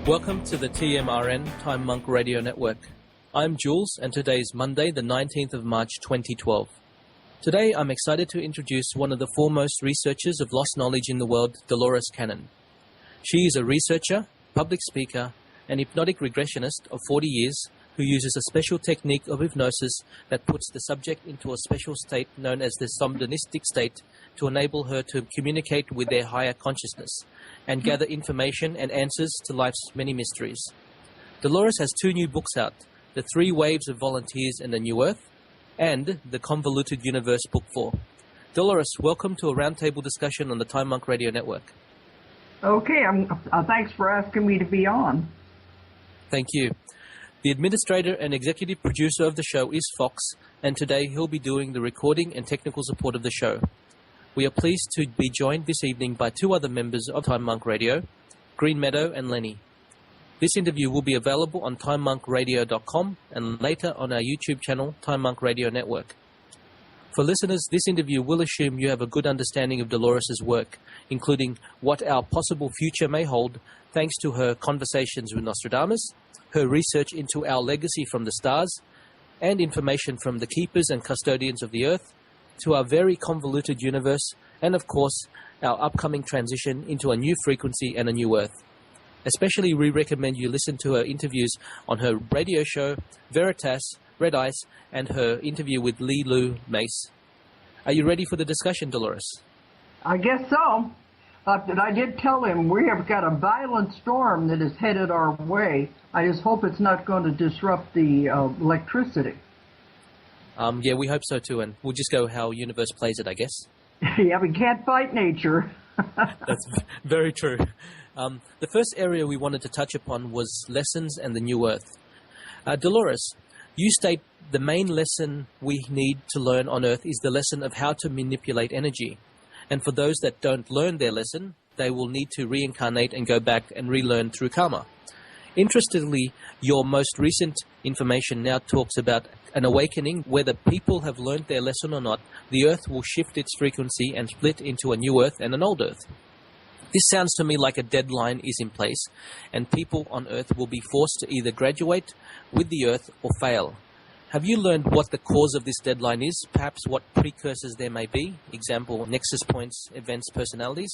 Welcome to the TMRN Time Monk Radio Network. I'm Jules, and today is Monday, the 19th of March 2012. Today, I'm excited to introduce one of the foremost researchers of lost knowledge in the world, Dolores Cannon. She is a researcher, public speaker, and hypnotic regressionist of 40 years who uses a special technique of hypnosis that puts the subject into a special state known as the somnonistic state to enable her to communicate with their higher consciousness and gather information and answers to life's many mysteries. Dolores has 2 new books out, The 3 Waves of Volunteers in the New Earth and The Convoluted Universe Book 4. Dolores, welcome to a roundtable discussion on the Time Monk Radio Network. Okay, thanks for asking me to be on. Thank you. The administrator and executive producer of the show is Fox, and today he'll be doing the recording and technical support of the show. We are pleased to be joined this evening by 2 other members of Time Monk Radio, Green Meadow and Lenny. This interview will be available on timemonkradio.com and later on our YouTube channel, Time Monk Radio Network. For listeners, this interview will assume you have a good understanding of Dolores' work, including what our possible future may hold, thanks to her conversations with Nostradamus, her research into our legacy from the stars, and information from the keepers and custodians of the earth, to our very convoluted universe, and of course, our upcoming transition into a new frequency and a new earth. Especially, we recommend you listen to her interviews on her radio show, Veritas, Red Ice, and her interview with Lee Lou Mace. Are you ready for the discussion, Dolores? I guess so. I did tell him we have got a violent storm that is headed our way. I just hope it's not going to disrupt the electricity. Yeah, we hope so too, and we'll just go how universe plays it, I guess. Yeah, we can't fight nature. That's very true. The first area we wanted to touch upon was lessons and the new earth. Dolores, you state the main lesson we need to learn on earth is the lesson of how to manipulate energy. And for those that don't learn their lesson, they will need to reincarnate and go back and relearn through karma. Interestingly, your most recent information now talks about an awakening. Whether people have learned their lesson or not, the earth will shift its frequency and split into a new earth and an old earth. This sounds to me like a deadline is in place, and people on earth will be forced to either graduate with the earth or fail. Have you learned what the cause of this deadline is? Perhaps what precursors there may be? Example, nexus points, events, personalities.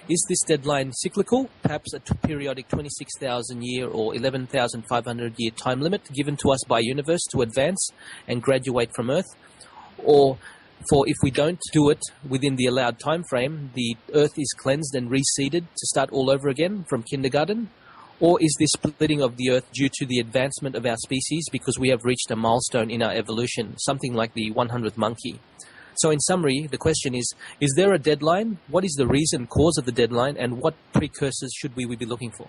Is this deadline cyclical? Perhaps a periodic 26,000 year or 11,500 year time limit given to us by universe to advance and graduate from Earth? Or for if we don't do it within the allowed time frame, the Earth is cleansed and reseeded to start all over again from kindergarten? Or is this splitting of the Earth due to the advancement of our species because we have reached a milestone in our evolution, something like the 100th monkey? So in summary, the question is there a deadline? What is the reason, cause of the deadline, and what precursors should we be looking for?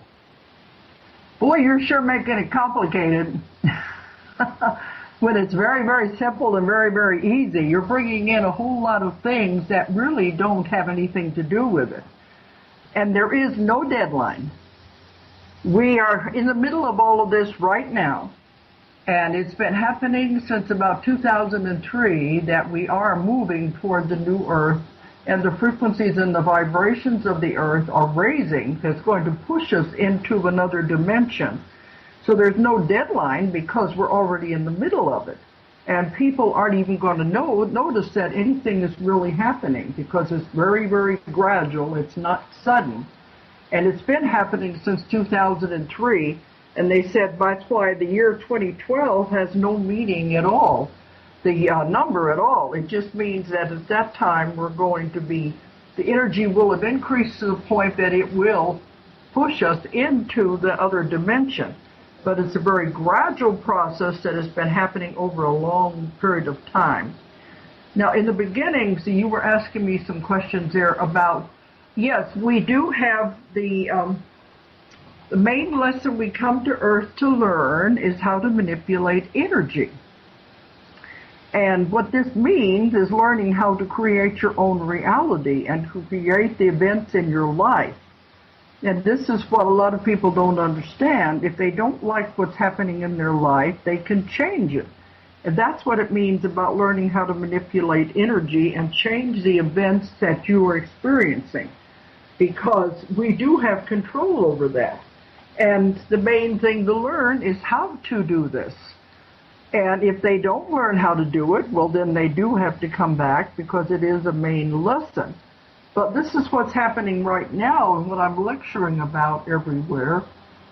Boy, you're sure making it complicated. When it's very, very simple and very, very easy, you're bringing in a whole lot of things that really don't have anything to do with it. And there is no deadline. We are in the middle of all of this right now, and it's been happening since about 2003 that we are moving toward the new Earth, and the frequencies and the vibrations of the Earth are raising. That's going to push us into another dimension. So there's no deadline because we're already in the middle of it, and people aren't even going to notice that anything is really happening because it's very, very gradual. It's not sudden. And it's been happening since 2003, and they said that's why the year 2012 has no meaning at all, the number at all. It just means that at that time we're going to be, the energy will have increased to the point that it will push us into the other dimension. But it's a very gradual process that has been happening over a long period of time. Now, in the beginning, so you were asking me some questions there about, yes, we do have the main lesson we come to Earth to learn is how to manipulate energy. And what this means is learning how to create your own reality and to create the events in your life. And this is what a lot of people don't understand. If they don't like what's happening in their life, they can change it. And that's what it means about learning how to manipulate energy and change the events that you are experiencing. Because we do have control over that. And the main thing to learn is how to do this. And if they don't learn how to do it, well, then they do have to come back because it is a main lesson. But this is what's happening right now, and what I'm lecturing about everywhere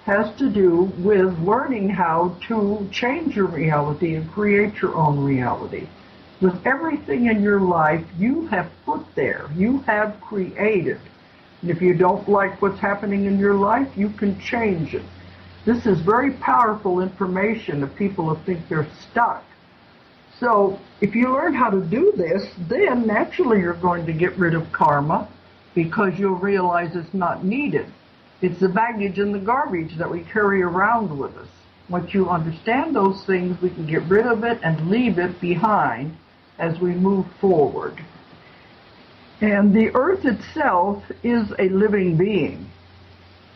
has to do with learning how to change your reality and create your own reality. With everything in your life you have put there, you have created. And if you don't like what's happening in your life, you can change it. This is very powerful information if people think they're stuck. So if you learn how to do this, then naturally you're going to get rid of karma because you'll realize it's not needed. It's the baggage and the garbage that we carry around with us. Once you understand those things, we can get rid of it and leave it behind as we move forward. And the earth itself is a living being.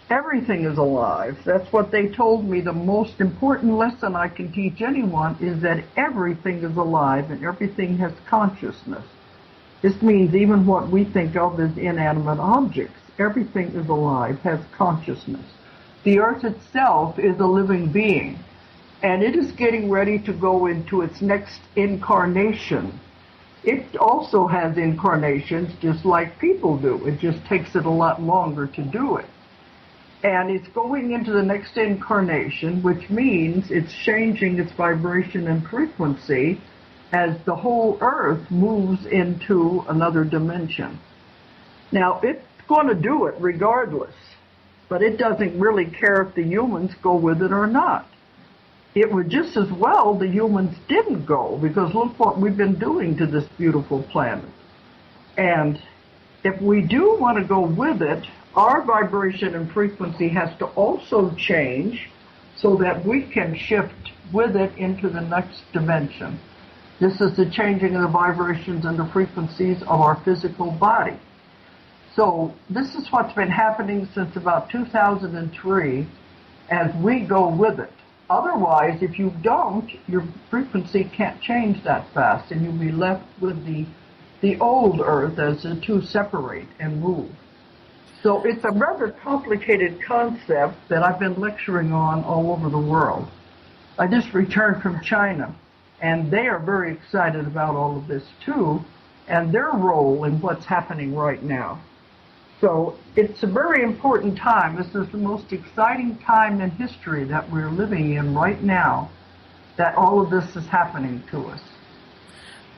Everything is alive. That's what they told me. The most important lesson I can teach anyone is that everything is alive and everything has consciousness. This means even what we think of as inanimate objects, everything is alive, has consciousness. The earth itself is a living being, and it is getting ready to go into its next incarnation. It also has incarnations just like people do. It just takes it a lot longer to do it. And it's going into the next incarnation, which means it's changing its vibration and frequency as the whole earth moves into another dimension. Now, it's going to do it regardless, but it doesn't really care if the humans go with it or not. It would just as well the humans didn't go, because look what we've been doing to this beautiful planet. And if we do want to go with it, our vibration and frequency has to also change so that we can shift with it into the next dimension. This is the changing of the vibrations and the frequencies of our physical body. So this is what's been happening since about 2003 as we go with it. Otherwise, if you don't, your frequency can't change that fast, and you'll be left with the old earth as the two separate and move. So it's a rather complicated concept that I've been lecturing on all over the world. I just returned from China, and they are very excited about all of this too, and their role in what's happening right now. So it's a very important time. This is the most exciting time in history that we're living in right now, that all of this is happening to us.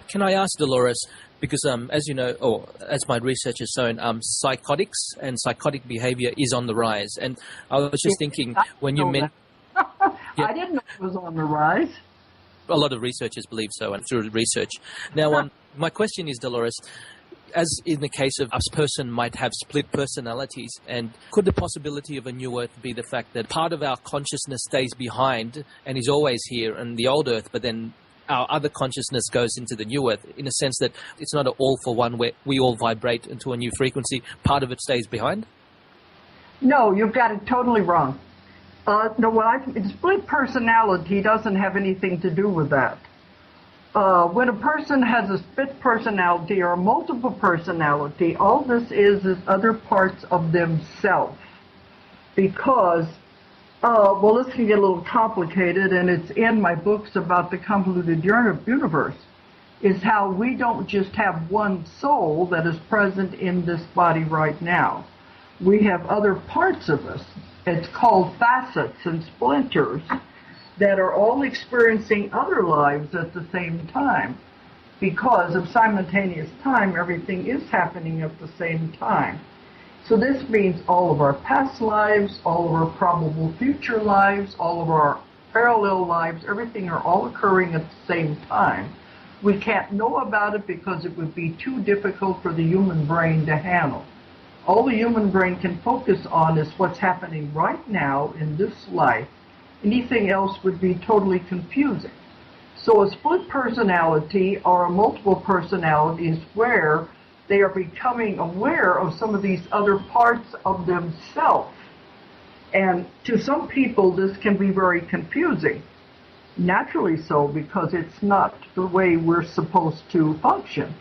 Can I ask, Dolores, because as you know, or as my research has shown, psychotics and psychotic behavior is on the rise. And I was just thinking, when you meant... Yeah. I didn't know it was on the rise. A lot of researchers believe so, and through research. Now, my question is, Dolores, as in the case of us person might have split personalities, and could the possibility of a new Earth be the fact that part of our consciousness stays behind and is always here in the old Earth, but then our other consciousness goes into the new Earth, in a sense that it's not an all for one where we all vibrate into a new frequency, part of it stays behind? No, you've got it totally wrong. Split personality doesn't have anything to do with that. When a person has a split personality or a multiple personality, all this is other parts of themselves. Because, well, this can get a little complicated, and it's in my books about the convoluted universe, is how we don't just have one soul that is present in this body right now. We have other parts of us. It's called facets and splinters that are all experiencing other lives at the same time. Because of simultaneous time, everything is happening at the same time. So this means all of our past lives, all of our probable future lives, all of our parallel lives, everything are all occurring at the same time. We can't know about it because it would be too difficult for the human brain to handle. All the human brain can focus on is what's happening right now in this life. Anything else would be totally confusing. So a split personality or a multiple personality is where they are becoming aware of some of these other parts of themselves. And to some people, this can be very confusing. Naturally so, because it's not the way we're supposed to function.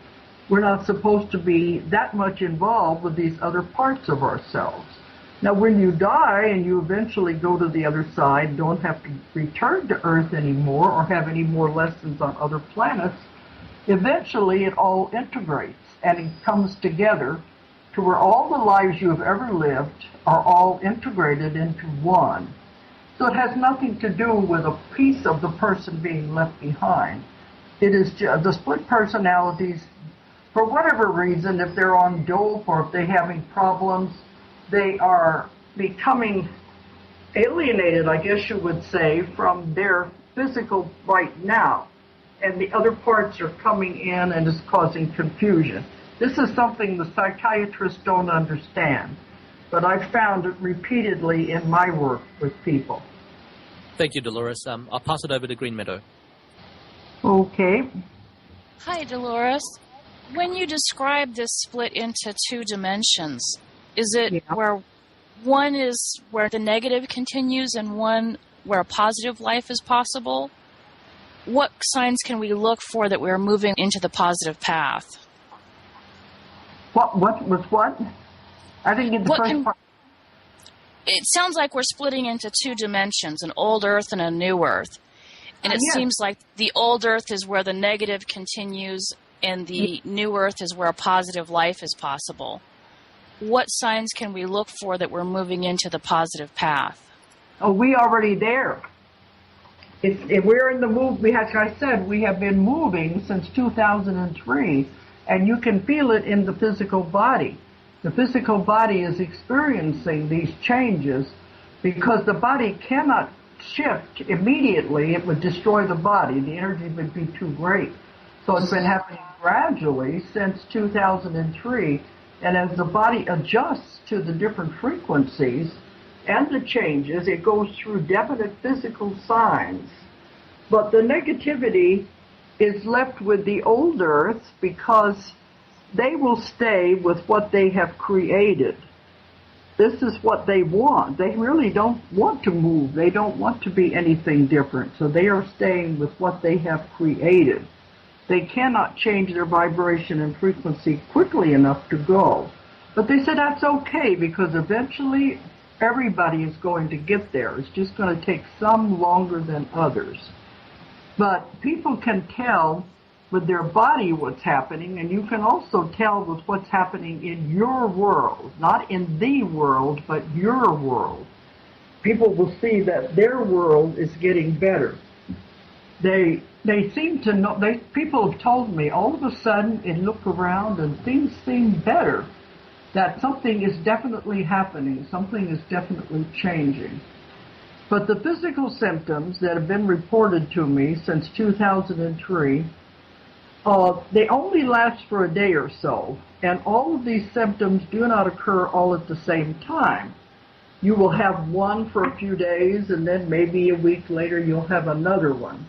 We're not supposed to be that much involved with these other parts of ourselves. Now, when you die and you eventually go to the other side, don't have to return to Earth anymore or have any more lessons on other planets, eventually it all integrates and it comes together to where all the lives you have ever lived are all integrated into one. So it has nothing to do with a piece of the person being left behind. It is the split personalities, for whatever reason, if they're on dope or if they're having problems, they are becoming alienated, I guess you would say, from their physical right now. And the other parts are coming in and is causing confusion. This is something the psychiatrists don't understand, but I've found it repeatedly in my work with people. Thank you, Dolores. I'll pass it over to Green Meadow. Okay. Hi, Dolores. When you describe this split into two dimensions, is it where one is where the negative continues and one where a positive life is possible? What signs can we look for that we're moving into the positive path? What was what? I think in the first part. It sounds like we're splitting into two dimensions, an old Earth and a new Earth. And it seems like the old Earth is where the negative continues and the new Earth is where a positive life is possible. What signs can we look for that we're moving into the positive path? Oh, we already there. We're in the move. Like I said, we have been moving since 2003, and you can feel it in the physical body. The physical body is experiencing these changes because the body cannot shift immediately. It would destroy the body. The energy would be too great. So it's been happening gradually since 2003. And as the body adjusts to the different frequencies and the changes, it goes through definite physical signs. But the negativity is left with the old Earth because they will stay with what they have created. This is what they want. They really don't want to move. They don't want to be anything different. So they are staying with what they have created. They cannot change their vibration and frequency quickly enough to go. But they said that's okay because eventually everybody is going to get there. It's just going to take some longer than others. But people can tell with their body what's happening, and you can also tell with what's happening in your world, not in the world, but your world. People will see that their world is getting better. They seem to know, people have told me all of a sudden they look around and things seem better, that something is definitely happening, something is definitely changing. But the physical symptoms that have been reported to me since 2003, they only last for a day or so, and all of these symptoms do not occur all at the same time. You will have one for a few days, and then maybe a week later you'll have another one.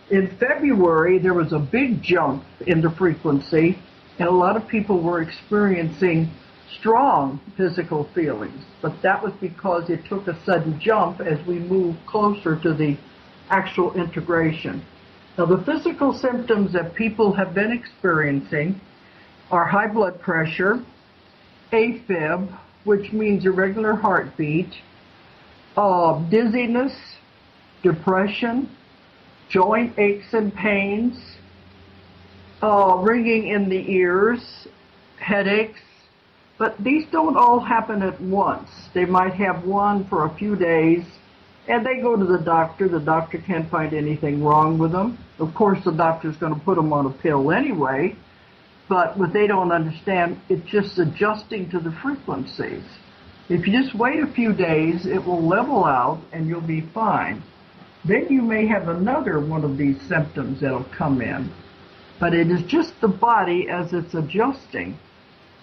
In February, there was a big jump in the frequency, and a lot of people were experiencing strong physical feelings, but that was because it took a sudden jump as we moved closer to the actual integration. Now, the physical symptoms that people have been experiencing are high blood pressure, AFib, which means irregular heartbeat, dizziness, depression, joint aches and pains, ringing in the ears, headaches. But these don't all happen at once. They might have one for a few days, and they go to the doctor. The doctor can't find anything wrong with them. Of course, the doctor's going to put them on a pill anyway, but what they don't understand, it's just adjusting to the frequencies. If you just wait a few days, it will level out and you'll be fine. Then you may have another one of these symptoms that'll come in, but it is just the body as it's adjusting.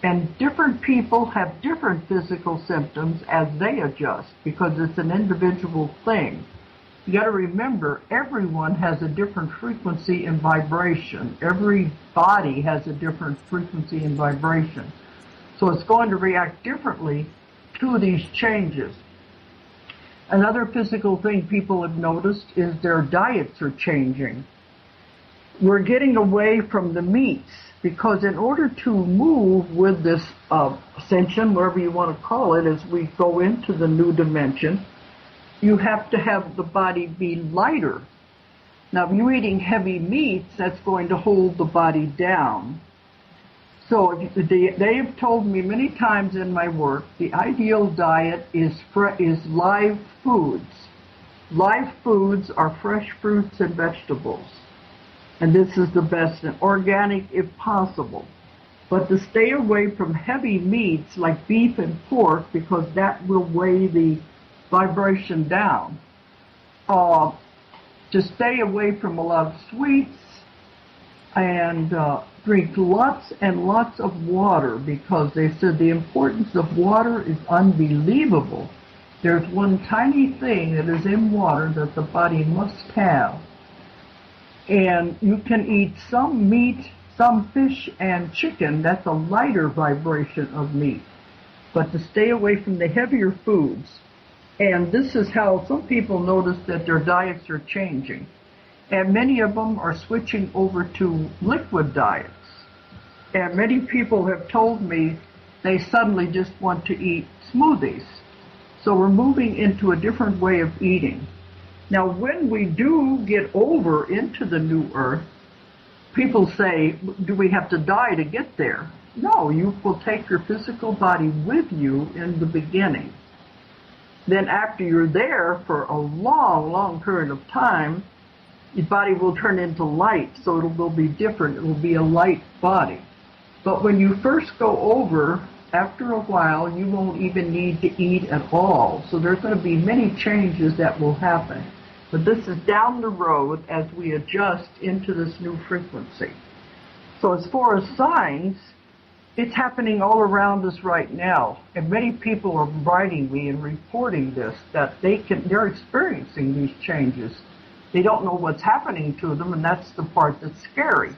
And different people have different physical symptoms as they adjust because it's an individual thing. You got to remember, everyone has a different frequency and vibration. Every body has a different frequency and vibration. So it's going to react differently to these changes. Another physical thing people have noticed is their diets are changing. We're getting away from the meats because in order to move with this ascension, whatever you want to call it, as we go into the new dimension, you have to have the body be lighter. Now, if you're eating heavy meats, that's going to hold the body down. So they have told me many times in my work, the ideal diet is live foods. Live foods are fresh fruits and vegetables. And this is the best, and organic if possible. But to stay away from heavy meats like beef and pork, because that will weigh the vibration down. To stay away from a lot of sweets, and drink lots and lots of water, because they said the importance of water is unbelievable. There's one tiny thing that is in water that the body must have. And you can eat some meat, some fish and chicken, that's a lighter vibration of meat. But to stay away from the heavier foods. And this is how some people notice that their diets are changing. And many of them are switching over to liquid diets. And many people have told me they suddenly just want to eat smoothies. So we're moving into a different way of eating. Now, when we do get over into the new earth, people say, do we have to die to get there? No, you will take your physical body with you in the beginning. Then after you're there for a long, long period of time, your body will turn into light, so it will be different. It will be a light body. But when you first go over, after a while, you won't even need to eat at all. So there's going to be many changes that will happen. But this is down the road as we adjust into this new frequency. So as far as signs, it's happening all around us right now. And many people are writing me and reporting this, that they're experiencing these changes. They don't know what's happening to them, and that's the part that's scary.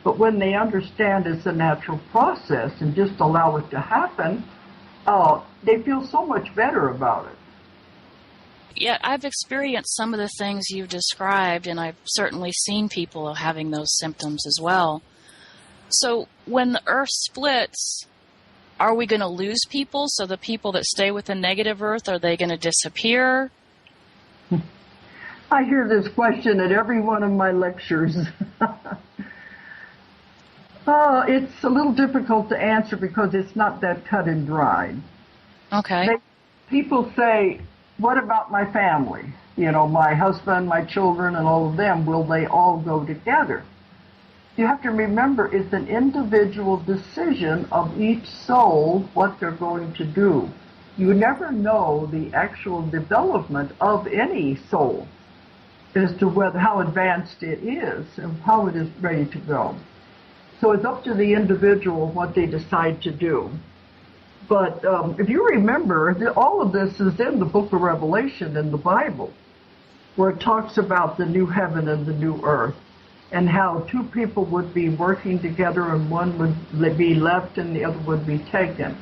But when they understand it's a natural process and just allow it to happen, they feel so much better about it. Yeah, I've experienced some of the things you've described, and I've certainly seen people having those symptoms as well. So when the Earth splits, are we going to lose people? So the people that stay with the negative Earth, are they going to disappear? I hear this question at every one of my lectures. It's a little difficult to answer because it's not that cut and dried. Okay. People say, what about my family? You know, my husband, my children, and all of them, will they all go together? You have to remember it's an individual decision of each soul what they're going to do. You never know the actual development of any soul as to how advanced it is and how it is ready to go. So it's up to the individual what they decide to do. But if you remember, all of this is in the book of Revelation in the Bible, where it talks about the new heaven and the new earth, and how two people would be working together and one would be left and the other would be taken.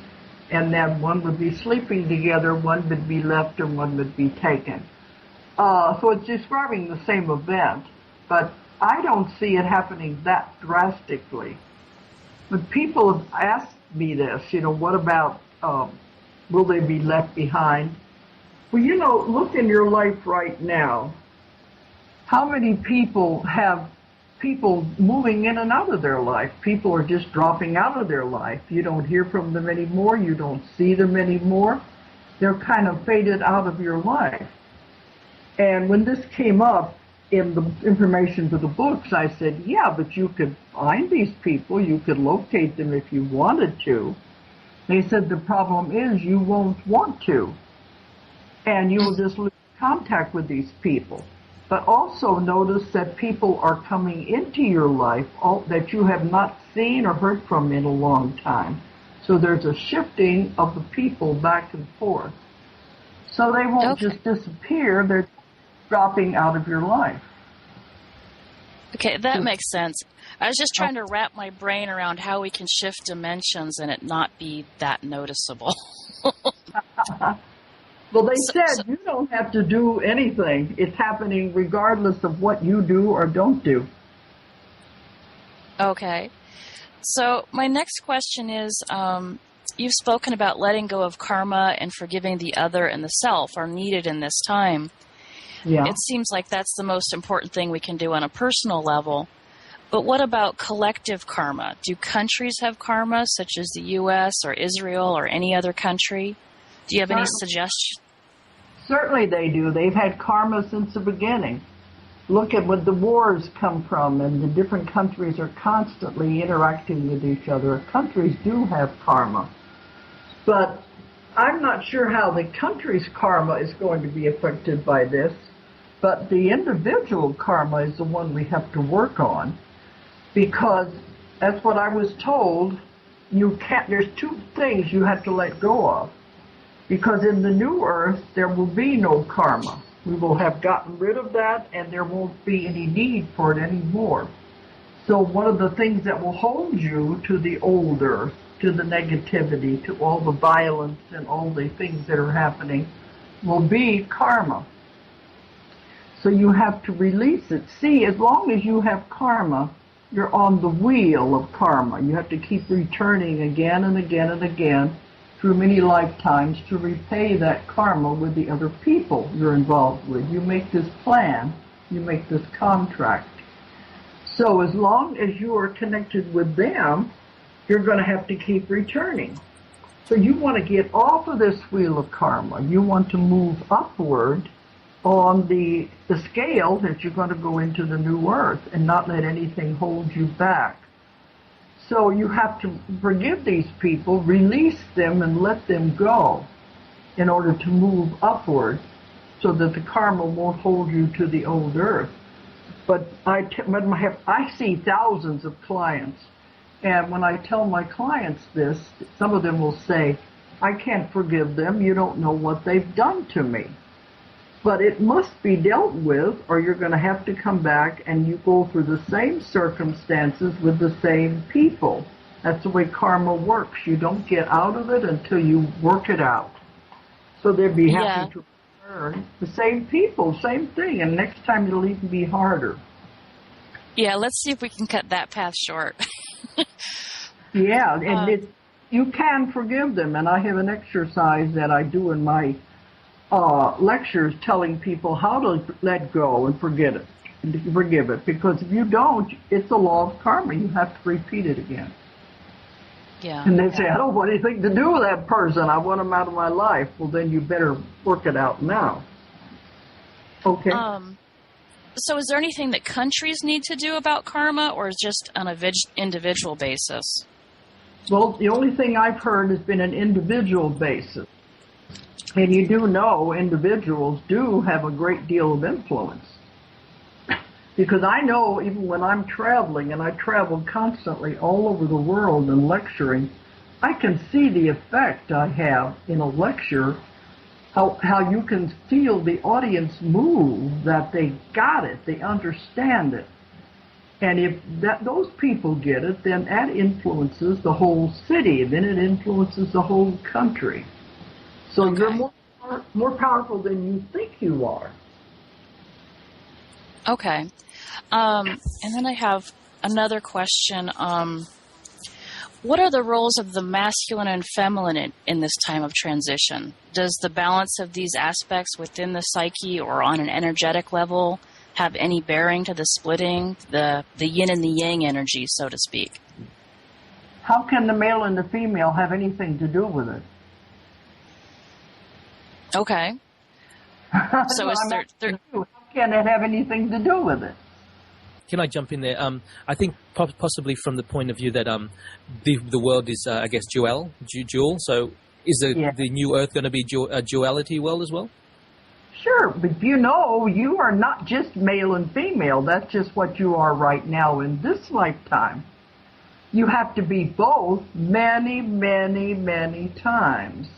And then one would be sleeping together, one would be left and one would be taken. So it's describing the same event, but I don't see it happening that drastically. But people have asked me this, what about, will they be left behind? Well, look in your life right now. How many people have people moving in and out of their life? People are just dropping out of their life. You don't hear from them anymore. You don't see them anymore. They're kind of faded out of your life. And when this came up in the information for the books, I said, yeah, but you could find these people. You could locate them if you wanted to. They said the problem is you won't want to. And you will just lose contact with these people. But also notice that people are coming into your life that you have not seen or heard from in a long time. So there's a shifting of the people back and forth. So they won't just disappear. They're dropping out of your life. Okay, that makes sense. I was just trying to wrap my brain around how we can shift dimensions and it not be that noticeable. Well, they said you don't have to do anything. It's happening regardless of what you do or don't do. Okay. So my next question is, you've spoken about letting go of karma and forgiving the other and the self are needed in this time. Yeah. It seems like that's the most important thing we can do on a personal level. But what about collective karma? Do countries have karma, such as the U.S. or Israel or any other country? Do you have any suggestions? Certainly they do. They've had karma since the beginning. Look at what the wars come from, and the different countries are constantly interacting with each other. Countries do have karma. But I'm not sure how the country's karma is going to be affected by this, but the individual karma is the one we have to work on, because that's what I was told. There's two things you have to let go of, because in the new earth there will be no karma. We will have gotten rid of that, and there won't be any need for it anymore. So one of the things that will hold you to the old earth, to the negativity, to all the violence and all the things that are happening, will be karma. So you have to release it. See, as long as you have karma, you're on the wheel of karma. You have to keep returning again and again and again through many lifetimes to repay that karma with the other people you're involved with. You make this plan, you make this contract. So as long as you are connected with them, you're going to have to keep returning. So you want to get off of this wheel of karma. You want to move upward on the scale that you're going to go into the new earth and not let anything hold you back. So you have to forgive these people, release them, and let them go in order to move upward so that the karma won't hold you to the old earth. But I see thousands of clients, and when I tell my clients this, some of them will say, I can't forgive them, you don't know what they've done to me. But it must be dealt with, or you're going to have to come back and you go through the same circumstances with the same people. That's the way karma works. You don't get out of it until you work it out. So they'd be happy to return. The same people, same thing, and next time it'll even be harder. Yeah, let's see if we can cut that path short. Yeah, and you can forgive them, and I have an exercise that I do in my lectures telling people how to let go and forgive it. Because if you don't, it's the law of karma. You have to repeat it again. Yeah. And they say, I don't want anything to do with that person. I want them out of my life. Well, then you better work it out now. Okay. So is there anything that countries need to do about karma, or is just on an individual basis? Well, the only thing I've heard has been an individual basis. And you do know individuals do have a great deal of influence. Because I know even when I'm traveling, and I travel constantly all over the world and lecturing, I can see the effect I have in a lecture, how you can feel the audience move, that they got it, they understand it. And if those people get it, then that influences the whole city, then it influences the whole country. So you're more powerful than you think you are. Okay. And then I have another question. What are the roles of the masculine and feminine in this time of transition? Does the balance of these aspects within the psyche or on an energetic level have any bearing to the splitting, the yin and the yang energy, so to speak? How can the male and the female have anything to do with it? Okay. So is there how can it have anything to do with it? Can I jump in there? I think possibly from the point of view that the world is, I guess, dual. So is the new Earth going to be a duality world as well? Sure, but you are not just male and female. That's just what you are right now in this lifetime. You have to be both many, many, many times.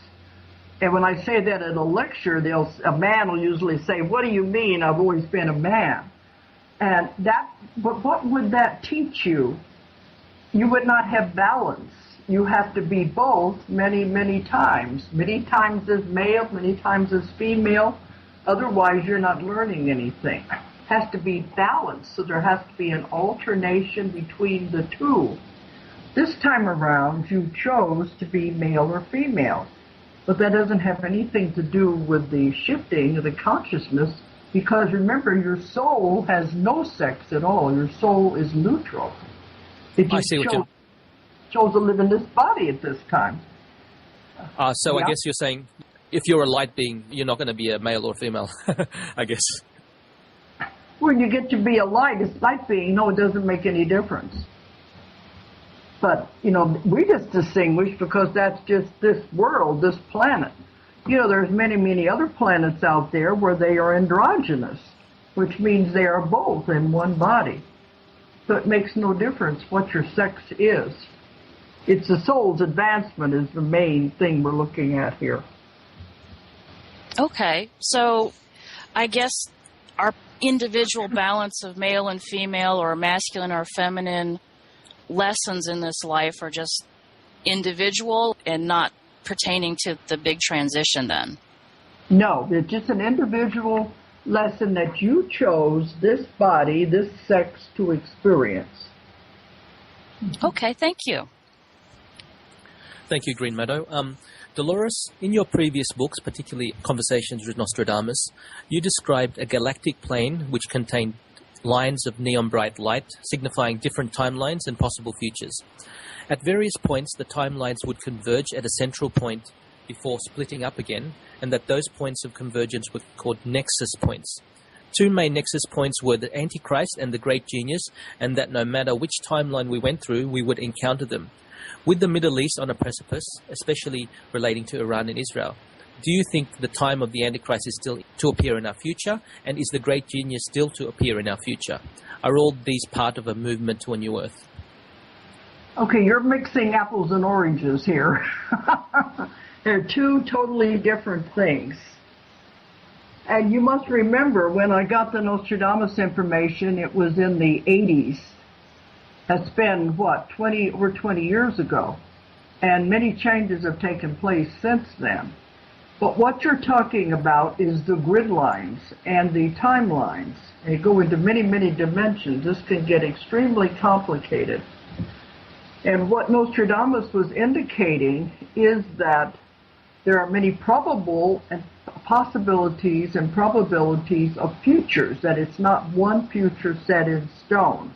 And when I say that in a lecture, a man will usually say, what do you mean I've always been a man? And but what would that teach you? You would not have balance. You have to be both many, many times. Many times as male, many times as female. Otherwise, you're not learning anything. It has to be balanced, so there has to be an alternation between the two. This time around, you chose to be male or female. But that doesn't have anything to do with the shifting of the consciousness, because remember, your soul has no sex at all. Your soul is neutral. It I just see what you chose to live in this body at this time. So Yeah. I guess you're saying if you're a light being, you're not going to be a male or female, I guess. When you get to be a light being, no, it doesn't make any difference. But, we just distinguish because that's just this world, this planet. There's many, many other planets out there where they are androgynous, which means they are both in one body. So it makes no difference what your sex is. It's the soul's advancement is the main thing we're looking at here. Okay, so I guess our individual balance of male and female or masculine or feminine lessons in this life are just individual and not pertaining to the big transition then? No, it's just an individual lesson that you chose this body, this sex to experience. Okay, thank you. Thank you, Green Meadow. Dolores, in your previous books, particularly Conversations with Nostradamus, you described a galactic plane which contained lines of neon bright light signifying different timelines and possible futures. At various points, the timelines would converge at a central point before splitting up again, and that those points of convergence were called nexus points. Two main nexus points were the Antichrist and the Great Genius, and that no matter which timeline we went through, we would encounter them. With the Middle East on a precipice, especially relating to Iran and Israel, do you think the time of the Antichrist is still to appear in our future? And is the Great Genius still to appear in our future? Are all these part of a movement to a new earth? Okay, you're mixing apples and oranges here. They're two totally different things. And you must remember, when I got the Nostradamus information, it was in the 80s. That's been, over 20 years ago. And many changes have taken place since then. But what you're talking about is the grid lines and the timelines. They go into many, many dimensions. This can get extremely complicated. And what Nostradamus was indicating is that there are many probable and possibilities and probabilities of futures, that it's not one future set in stone.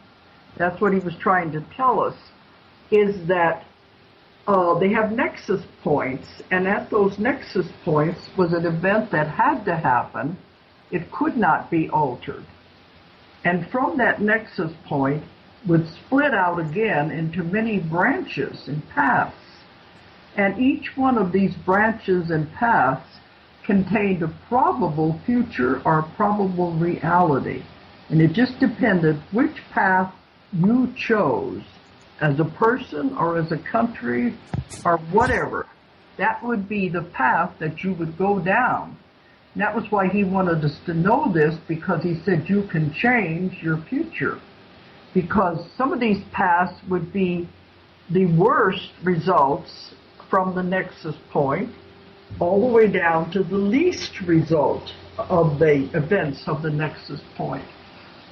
That's what he was trying to tell us, is that they have nexus points, and at those nexus points was an event that had to happen. It could not be altered. And from that nexus point would split out again into many branches and paths. And each one of these branches and paths contained a probable future or a probable reality. And it just depended which path you chose, as a person or as a country or whatever. That would be the path that you would go down. And that was why he wanted us to know this, because he said you can change your future. Because some of these paths would be the worst results from the nexus point all the way down to the least result of the events of the nexus point.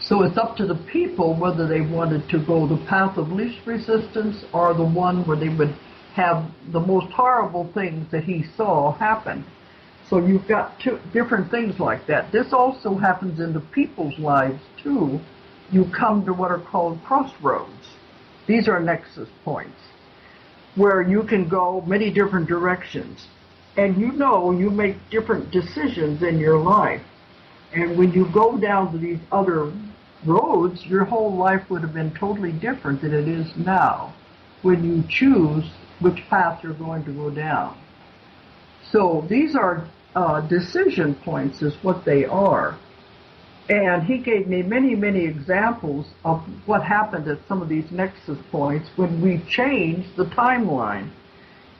So it's up to the people whether they wanted to go the path of least resistance or the one where they would have the most horrible things that he saw happen. So you've got two different things like that. This also happens in the people's lives too. You come to what are called crossroads. These are nexus points where you can go many different directions. And you make different decisions in your life. And when you go down to these other roads, your whole life would have been totally different than it is now when you choose which path you're going to go down. So these are decision points is what they are. And he gave me many, many examples of what happened at some of these nexus points when we changed the timeline.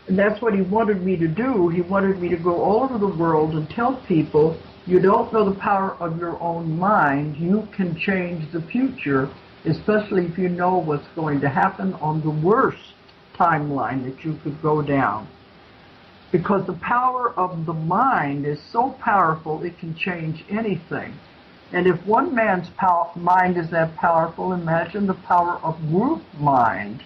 And that's what he wanted me to do. He wanted me to go all over the world and tell people, you don't know the power of your own mind. You can change the future, especially if you know what's going to happen on the worst timeline that you could go down. Because the power of the mind is so powerful, it can change anything. And if one man's mind is that powerful, imagine the power of group mind.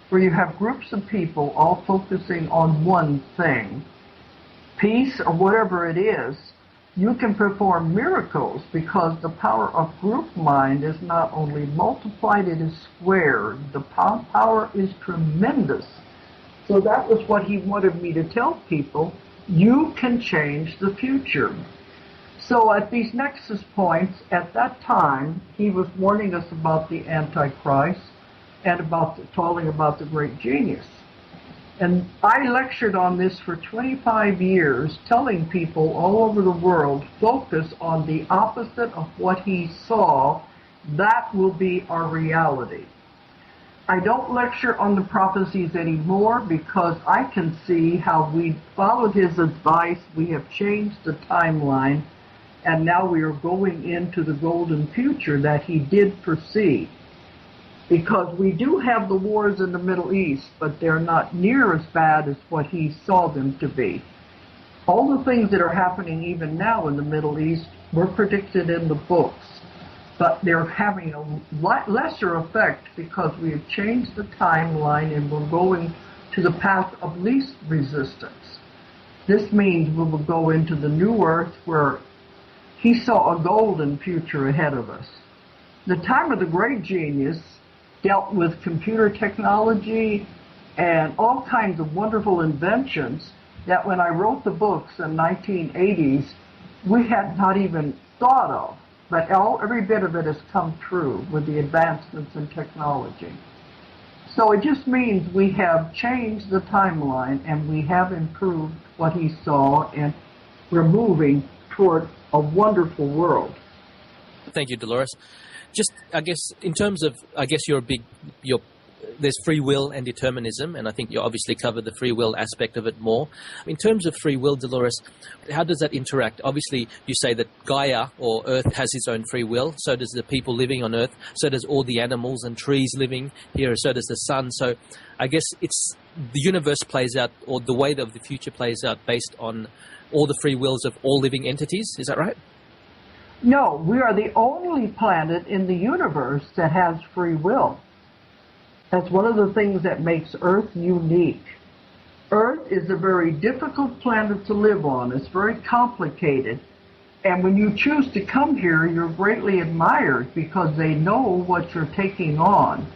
where you have groups of people all focusing on one thing, peace or whatever it is, you can perform miracles because the power of group mind is not only multiplied, it is squared. The power is tremendous. So that was what he wanted me to tell people. You can change the future. So at these nexus points, at that time, he was warning us about the Antichrist and talking about the great genius. And I lectured on this for 25 years, telling people all over the world, focus on the opposite of what he saw. That will be our reality. I don't lecture on the prophecies anymore because I can see how we followed his advice. We have changed the timeline, and now we are going into the golden future that he did foresee. Because we do have the wars in the Middle East, but they're not near as bad as what he saw them to be. All the things that are happening even now in the Middle East were predicted in the books, but they're having a lesser effect because we have changed the timeline and we're going to the path of least resistance. This means we will go into the new earth where he saw a golden future ahead of us. The time of the great genius dealt with computer technology and all kinds of wonderful inventions that when I wrote the books in 1980s, we had not even thought of. But every bit of it has come true with the advancements in technology. So it just means we have changed the timeline and we have improved what he saw, and we're moving toward a wonderful world. Thank you, Dolores. Just, I guess, in terms of, there's free will and determinism, and I think you obviously covered the free will aspect of it more. In terms of free will, Dolores, how does that interact? Obviously, you say that Gaia, or Earth, has its own free will. So does the people living on Earth. So does all the animals and trees living here. So does the sun. So I guess it's the universe plays out, or the way that the future plays out, based on all the free wills of all living entities. Is that right? No, we are the only planet in the universe that has free will. That's one of the things that makes Earth unique. Earth is a very difficult planet to live on. It's very complicated. And when you choose to come here, you're greatly admired because they know what you're taking on,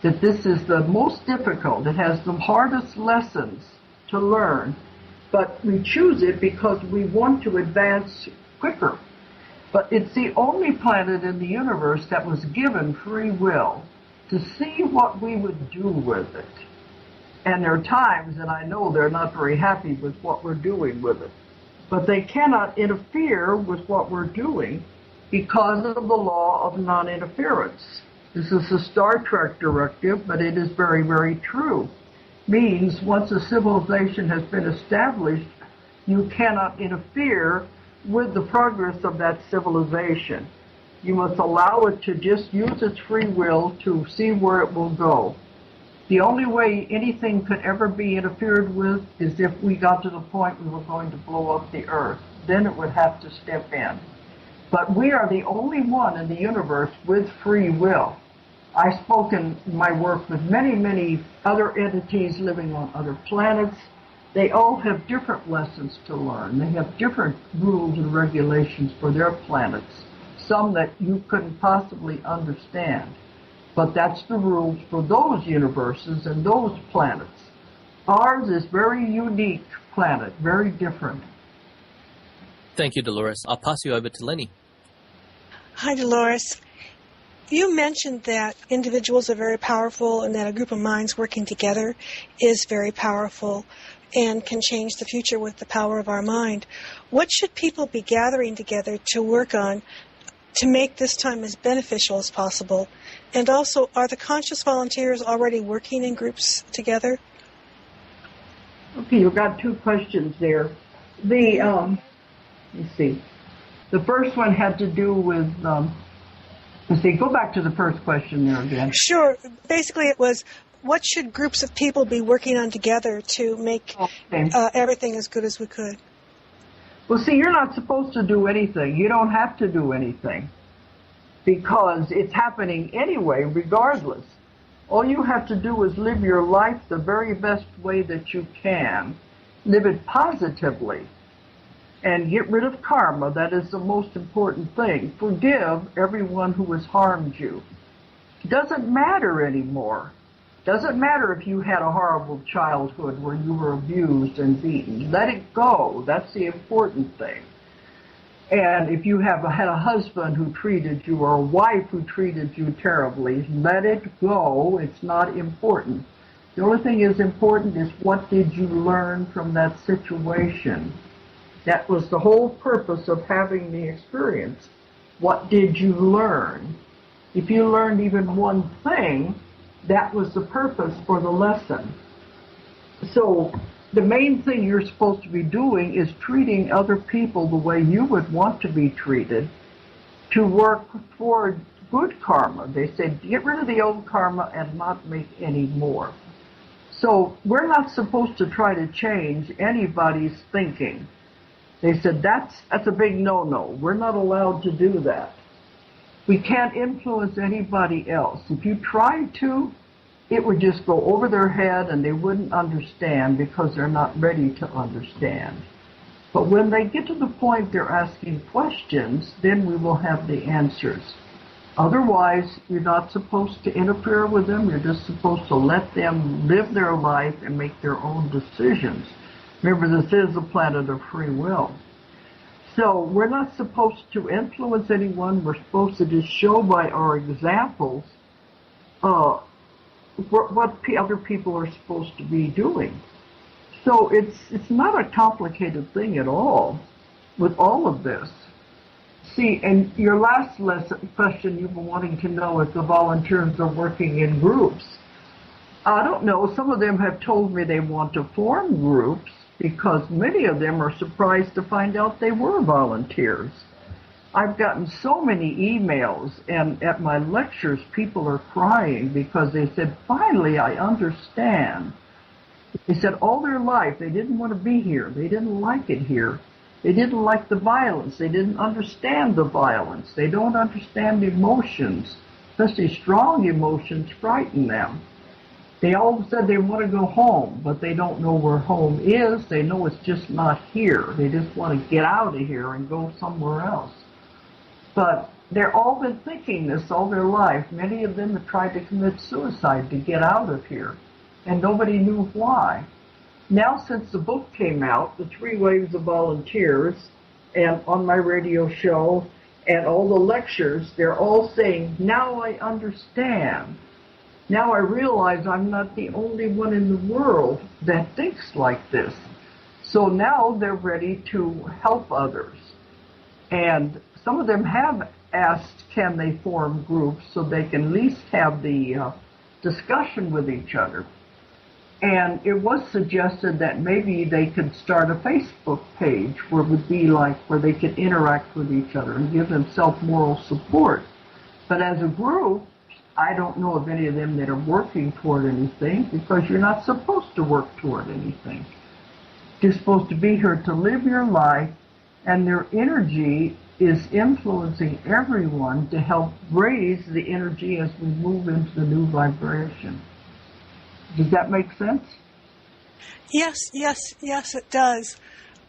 that this is the most difficult. It has the hardest lessons to learn. But we choose it because we want to advance quicker. But it's the only planet in the universe that was given free will to see what we would do with it. And there are times, and I know they're not very happy with what we're doing with it, but they cannot interfere with what we're doing because of the law of non-interference. This is a Star Trek directive, but it is very, very true. Means once a civilization has been established, you cannot interfere with the progress of that civilization. You must allow it to just use its free will to see where it will go. The only way anything could ever be interfered with is if we got to the point we were going to blow up the Earth. Then it would have to step in. But we are the only one in the universe with free will. I've spoken my work with many, many other entities living on other planets. They all have different lessons to learn. They have different rules and regulations for their planets, some that you couldn't possibly understand. But that's the rules for those universes and those planets. Ours is very unique planet, very different. Thank you, Dolores. I'll pass you over to Lenny. Hi, Dolores. You mentioned that individuals are very powerful and that a group of minds working together is very powerful and can change the future with the power of our mind. What should people be gathering together to work on to make this time as beneficial as possible? And also, are the conscious volunteers already working in groups together? Okay, you've got two questions there. Let's see. The first one had to do with, go back to the first question there again. Sure. Basically, it was, what should groups of people be working on together to make everything as good as we could? Well, see, you're not supposed to do anything. You don't have to do anything because it's happening anyway, regardless. All you have to do is live your life the very best way that you can. Live it positively. And get rid of karma. That is the most important thing. Forgive everyone who has harmed you. It doesn't matter anymore. Doesn't matter if you had a horrible childhood where you were abused and beaten. Let it go. That's the important thing. And if you have had a husband who treated you or a wife who treated you terribly, let it go. It's not important. The only thing is important is what did you learn from that situation? That was the whole purpose of having the experience. What did you learn? If you learned even one thing, that was the purpose for the lesson. So the main thing you're supposed to be doing is treating other people the way you would want to be treated to work for good karma. They said, get rid of the old karma and not make any more. So we're not supposed to try to change anybody's thinking. They said, that's a big no-no. We're not allowed to do that. We can't influence anybody else. If you tried to, it would just go over their head and they wouldn't understand because they're not ready to understand. But when they get to the point they're asking questions, then we will have the answers. Otherwise, you're not supposed to interfere with them. You're just supposed to let them live their life and make their own decisions. Remember, this is a planet of free will. So we're not supposed to influence anyone. We're supposed to just show by our examples what other people are supposed to be doing. So it's not a complicated thing at all with all of this. See, and your last question you were wanting to know if the volunteers are working in groups. I don't know. Some of them have told me they want to form groups because many of them are surprised to find out they were volunteers. I've gotten so many emails, and at my lectures, people are crying because they said, finally, I understand. They said all their life they didn't want to be here. They didn't like it here. They didn't like the violence. They didn't understand the violence. They don't understand emotions, especially strong emotions frighten them. They all said they want to go home, but they don't know where home is. They know it's just not here. They just want to get out of here and go somewhere else. But they've all been thinking this all their life. Many of them have tried to commit suicide to get out of here, and nobody knew why. Now, since the book came out, The 3 Waves of Volunteers, and on my radio show, and all the lectures, they're all saying, now I understand. Now I realize I'm not the only one in the world that thinks like this. So now they're ready to help others. And some of them have asked, can they form groups so they can at least have the discussion with each other. And it was suggested that maybe they could start a Facebook page where it would be like where they could interact with each other and give themselves moral support. But as a group, I don't know of any of them that are working toward anything because you're not supposed to work toward anything. You're supposed to be here to live your life, and their energy is influencing everyone to help raise the energy as we move into the new vibration. Does that make sense? Yes, it does.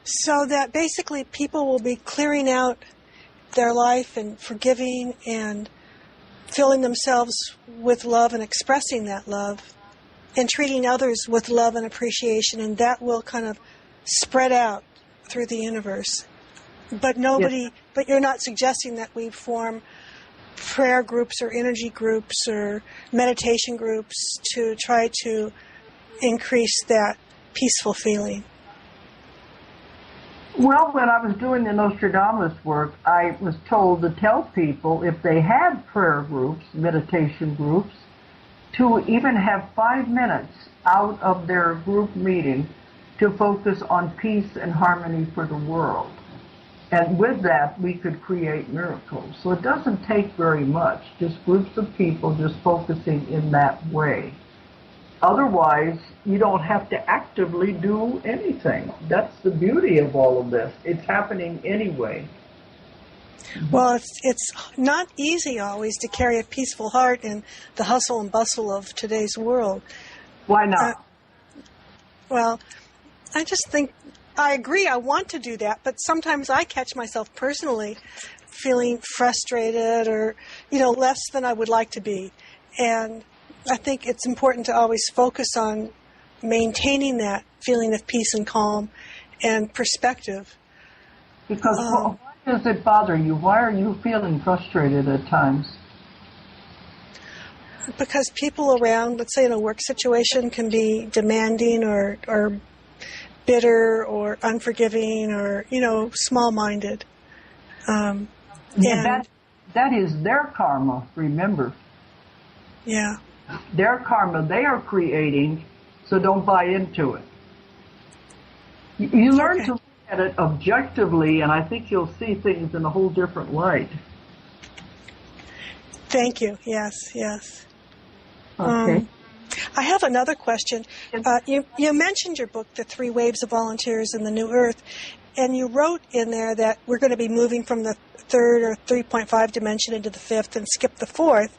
So that basically people will be clearing out their life and forgiving and filling themselves with love and expressing that love and treating others with love and appreciation, and that will kind of spread out through the universe. But but you're not suggesting that we form prayer groups or energy groups or meditation groups to try to increase that peaceful feeling. Well, when I was doing the Nostradamus work, I was told to tell people if they had prayer groups, meditation groups, to even have 5 minutes out of their group meeting to focus on peace and harmony for the world. And with that, we could create miracles. So it doesn't take very much, just groups of people just focusing in that way. Otherwise, you don't have to actively do anything. That's the beauty of all of this. It's happening anyway. Well, it's not easy always to carry a peaceful heart in the hustle and bustle of today's world. Why not? Well, I just think, I agree, I want to do that, but sometimes I catch myself personally feeling frustrated or, less than I would like to be. And I think it's important to always focus on maintaining that feeling of peace and calm and perspective. Because why does it bother you? Why are you feeling frustrated at times? Because people around, let's say in a work situation, can be demanding or bitter or unforgiving or, small-minded. And that is their karma, remember. Yeah. Their karma they are creating, so don't buy into it. You learn to look at it objectively, and I think you'll see things in a whole different light. Thank you. Yes. Okay. I have another question. You mentioned your book, The Three Waves of Volunteers in the New Earth, and you wrote in there that we're going to be moving from the third or 3.5 dimension into the fifth and skip the fourth.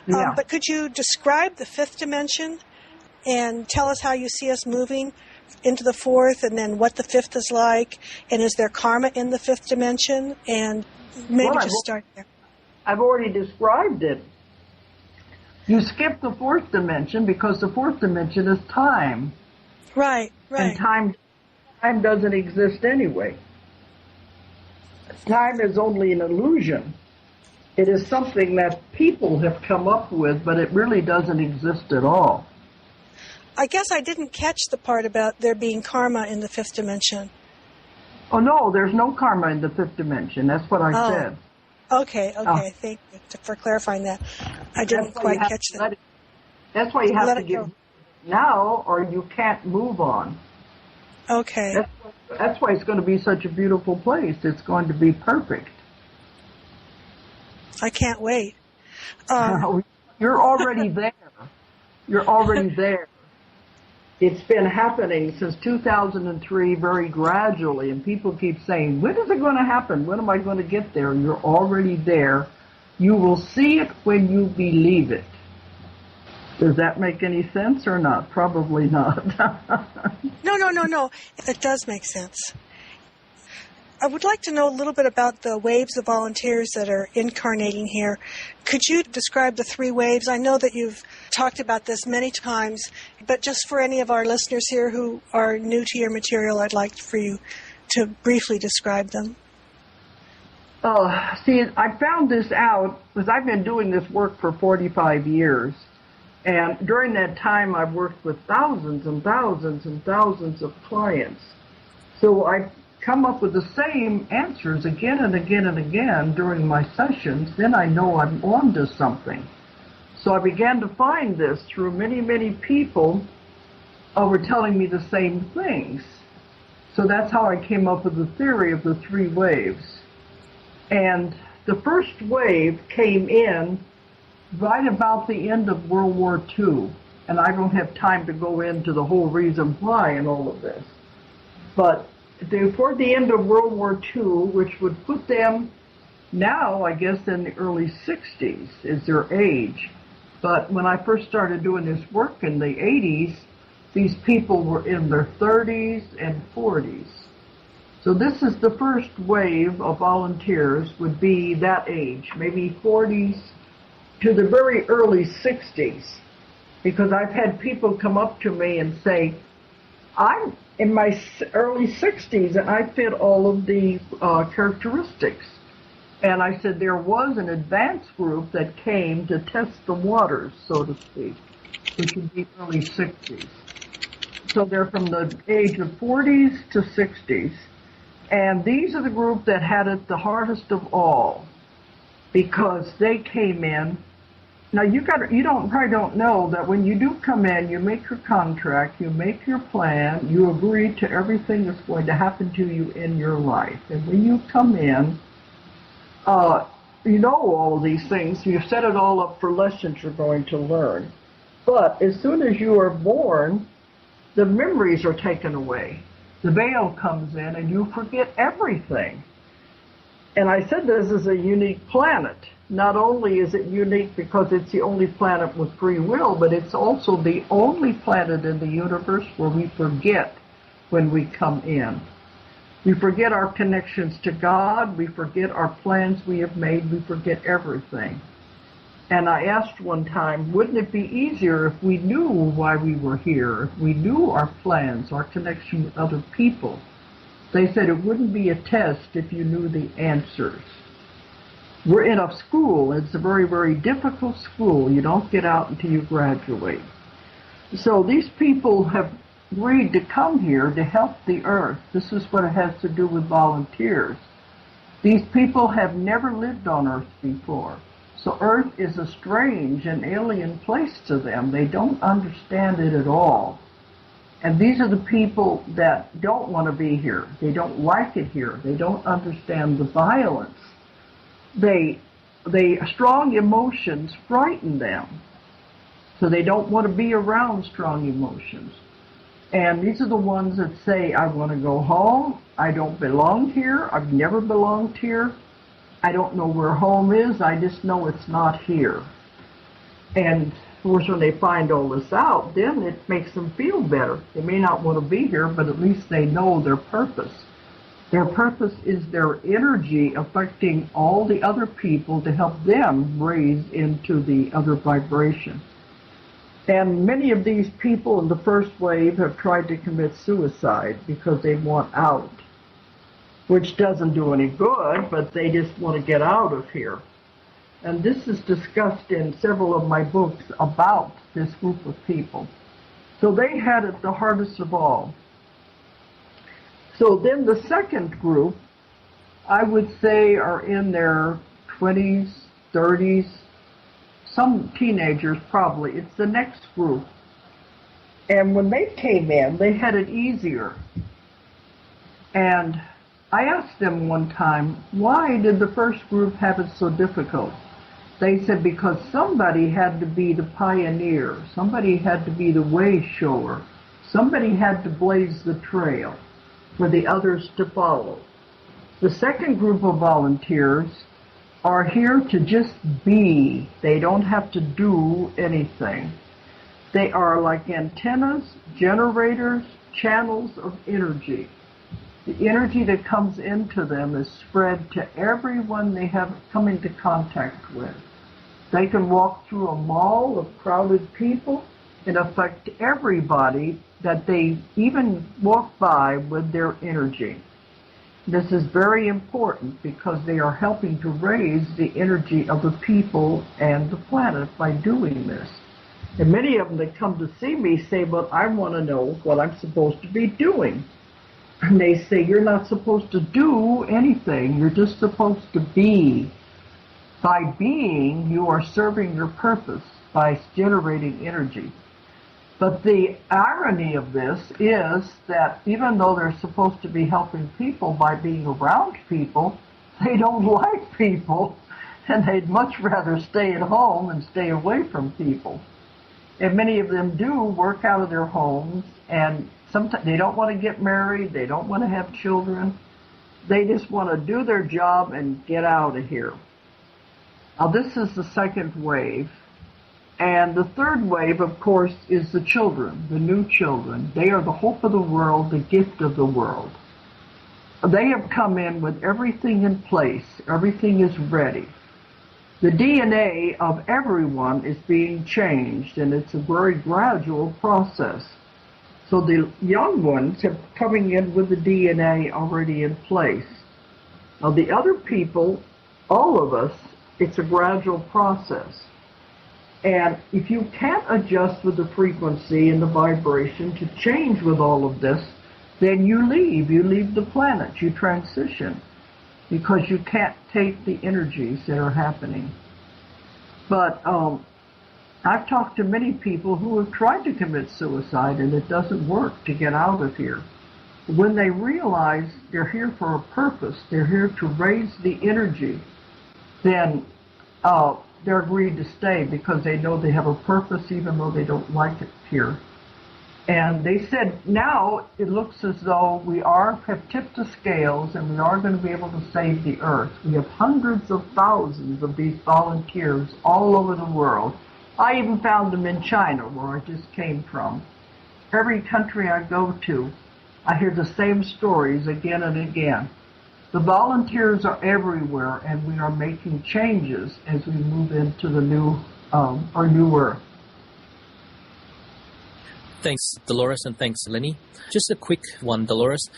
Yeah. But could you describe the fifth dimension and tell us how you see us moving into the fourth, and then what the fifth is like, and is there karma in the fifth dimension? And maybe just start there. I've already described it. You skip the fourth dimension because the fourth dimension is time. Right. And time doesn't exist anyway. Time is only an illusion. It is something that people have come up with, but it really doesn't exist at all. I guess I didn't catch the part about there being karma in the fifth dimension. Oh, no, there's no karma in the fifth dimension. That's what I said. Okay. Thank you for clarifying that. I didn't quite catch that. That's why you have to get now, or you can't move on. Okay. That's why it's going to be such a beautiful place. It's going to be perfect. I can't wait. You're already there. You're already there. It's been happening since 2003 very gradually, and people keep saying, when is it going to happen? When am I going to get there? And you're already there. You will see it when you believe it. Does that make any sense or not? Probably not. No. It does make sense. I would like to know a little bit about the waves of volunteers that are incarnating here. Could you describe the three waves? I know that you've talked about this many times, but just for any of our listeners here who are new to your material, I'd like for you to briefly describe them. See, I found this out because I've been doing this work for 45 years. And during that time, I've worked with thousands and thousands and thousands of clients. So I come up with the same answers again and again and again during my sessions. Then I know I'm on to something. So I began to find this through many, many people were telling me the same things. So that's how I came up with the theory of the three waves. And the first wave came in right about the end of World War II. And I don't have time to go into the whole reason why and all of this. But toward the end of World War II, which would put them now, I guess, in the early 60s is their age. But when I first started doing this work in the 80s, these people were in their 30s and 40s. So this is the first wave of volunteers would be that age, maybe 40s to the very early 60s. Because I've had people come up to me and say, I'm in my early 60s and I fit all of the characteristics. And I said there was an advanced group that came to test the waters, so to speak, which would be early 60s. So they're from the age of 40s to 60s. And these are the group that had it the hardest of all because they came in. Now you probably don't know that when you do come in, you make your contract, you make your plan, you agree to everything that's going to happen to you in your life. And when you come in, you know all of these things. You've set it all up for lessons you're going to learn. But as soon as you are born, the memories are taken away. The veil comes in and you forget everything. And I said this is a unique planet. Not only is it unique because it's the only planet with free will, but it's also the only planet in the universe where we forget when we come in. We forget our connections to God, we forget our plans we have made, we forget everything. And I asked one time, wouldn't it be easier if we knew why we were here, if we knew our plans, our connection with other people? They said it wouldn't be a test if you knew the answers. We're in a school. It's a very, very difficult school. You don't get out until you graduate. So these people have agreed to come here to help the earth. This is what it has to do with volunteers. These people have never lived on earth before. So earth is a strange and alien place to them. They don't understand it at all. And these are the people that don't want to be here. They don't like it here. They don't understand the violence. Strong emotions frighten them. So they don't want to be around strong emotions. And these are the ones that say, I want to go home. I don't belong here. I've never belonged here. I don't know where home is. I just know it's not here. And of course, when they find all this out, then it makes them feel better. They may not want to be here, but at least they know their purpose. Their purpose is their energy affecting all the other people to help them raise into the other vibration. And many of these people in the first wave have tried to commit suicide because they want out, which doesn't do any good, but they just want to get out of here. And this is discussed in several of my books about this group of people. So they had it the hardest of all. So then the second group, I would say, are in their 20s, 30s, some teenagers probably. It's the next group. And when they came in, they had it easier. And I asked them one time, why did the first group have it so difficult? They said because somebody had to be the pioneer, somebody had to be the way shower, somebody had to blaze the trail for the others to follow. The second group of volunteers are here to just be. They don't have to do anything. They are like antennas, generators, channels of energy. The energy that comes into them is spread to everyone they have come into contact with. They can walk through a mall of crowded people and affect everybody that they even walk by with their energy. This is very important because they are helping to raise the energy of the people and the planet by doing this. And many of them that come to see me say, well, I want to know what I'm supposed to be doing. And they say, you're not supposed to do anything. You're just supposed to be. By being, you are serving your purpose by generating energy. But the irony of this is that even though they're supposed to be helping people by being around people, they don't like people, and they'd much rather stay at home and stay away from people. And many of them do work out of their homes, and sometimes they don't want to get married, they don't want to have children. They just want to do their job and get out of here. Now, this is the second wave. And the third wave, of course, is the children, the new children. They are the hope of the world, the gift of the world. They have come in with everything in place. Everything is ready. The DNA of everyone is being changed, and it's a very gradual process. So the young ones are coming in with the DNA already in place. Now, the other people, all of us, it's a gradual process. And if you can't adjust with the frequency and the vibration to change with all of this, then you leave. You leave the planet. You transition because you can't take the energies that are happening. But I've talked to many people who have tried to commit suicide, and it doesn't work to get out of here. When they realize they're here for a purpose, they're here to raise the energy, then they're agreed to stay because they know they have a purpose even though they don't like it here. And they said now it looks as though we have tipped the scales and we are going to be able to save the earth. We have hundreds of thousands of these volunteers all over the world. I even found them in China, where I just came from. Every country I go to, I hear the same stories again and again. The volunteers are everywhere, and we are making changes as we move into the our new earth. Thanks, Dolores, and thanks, Lenny. Just a quick one, Dolores.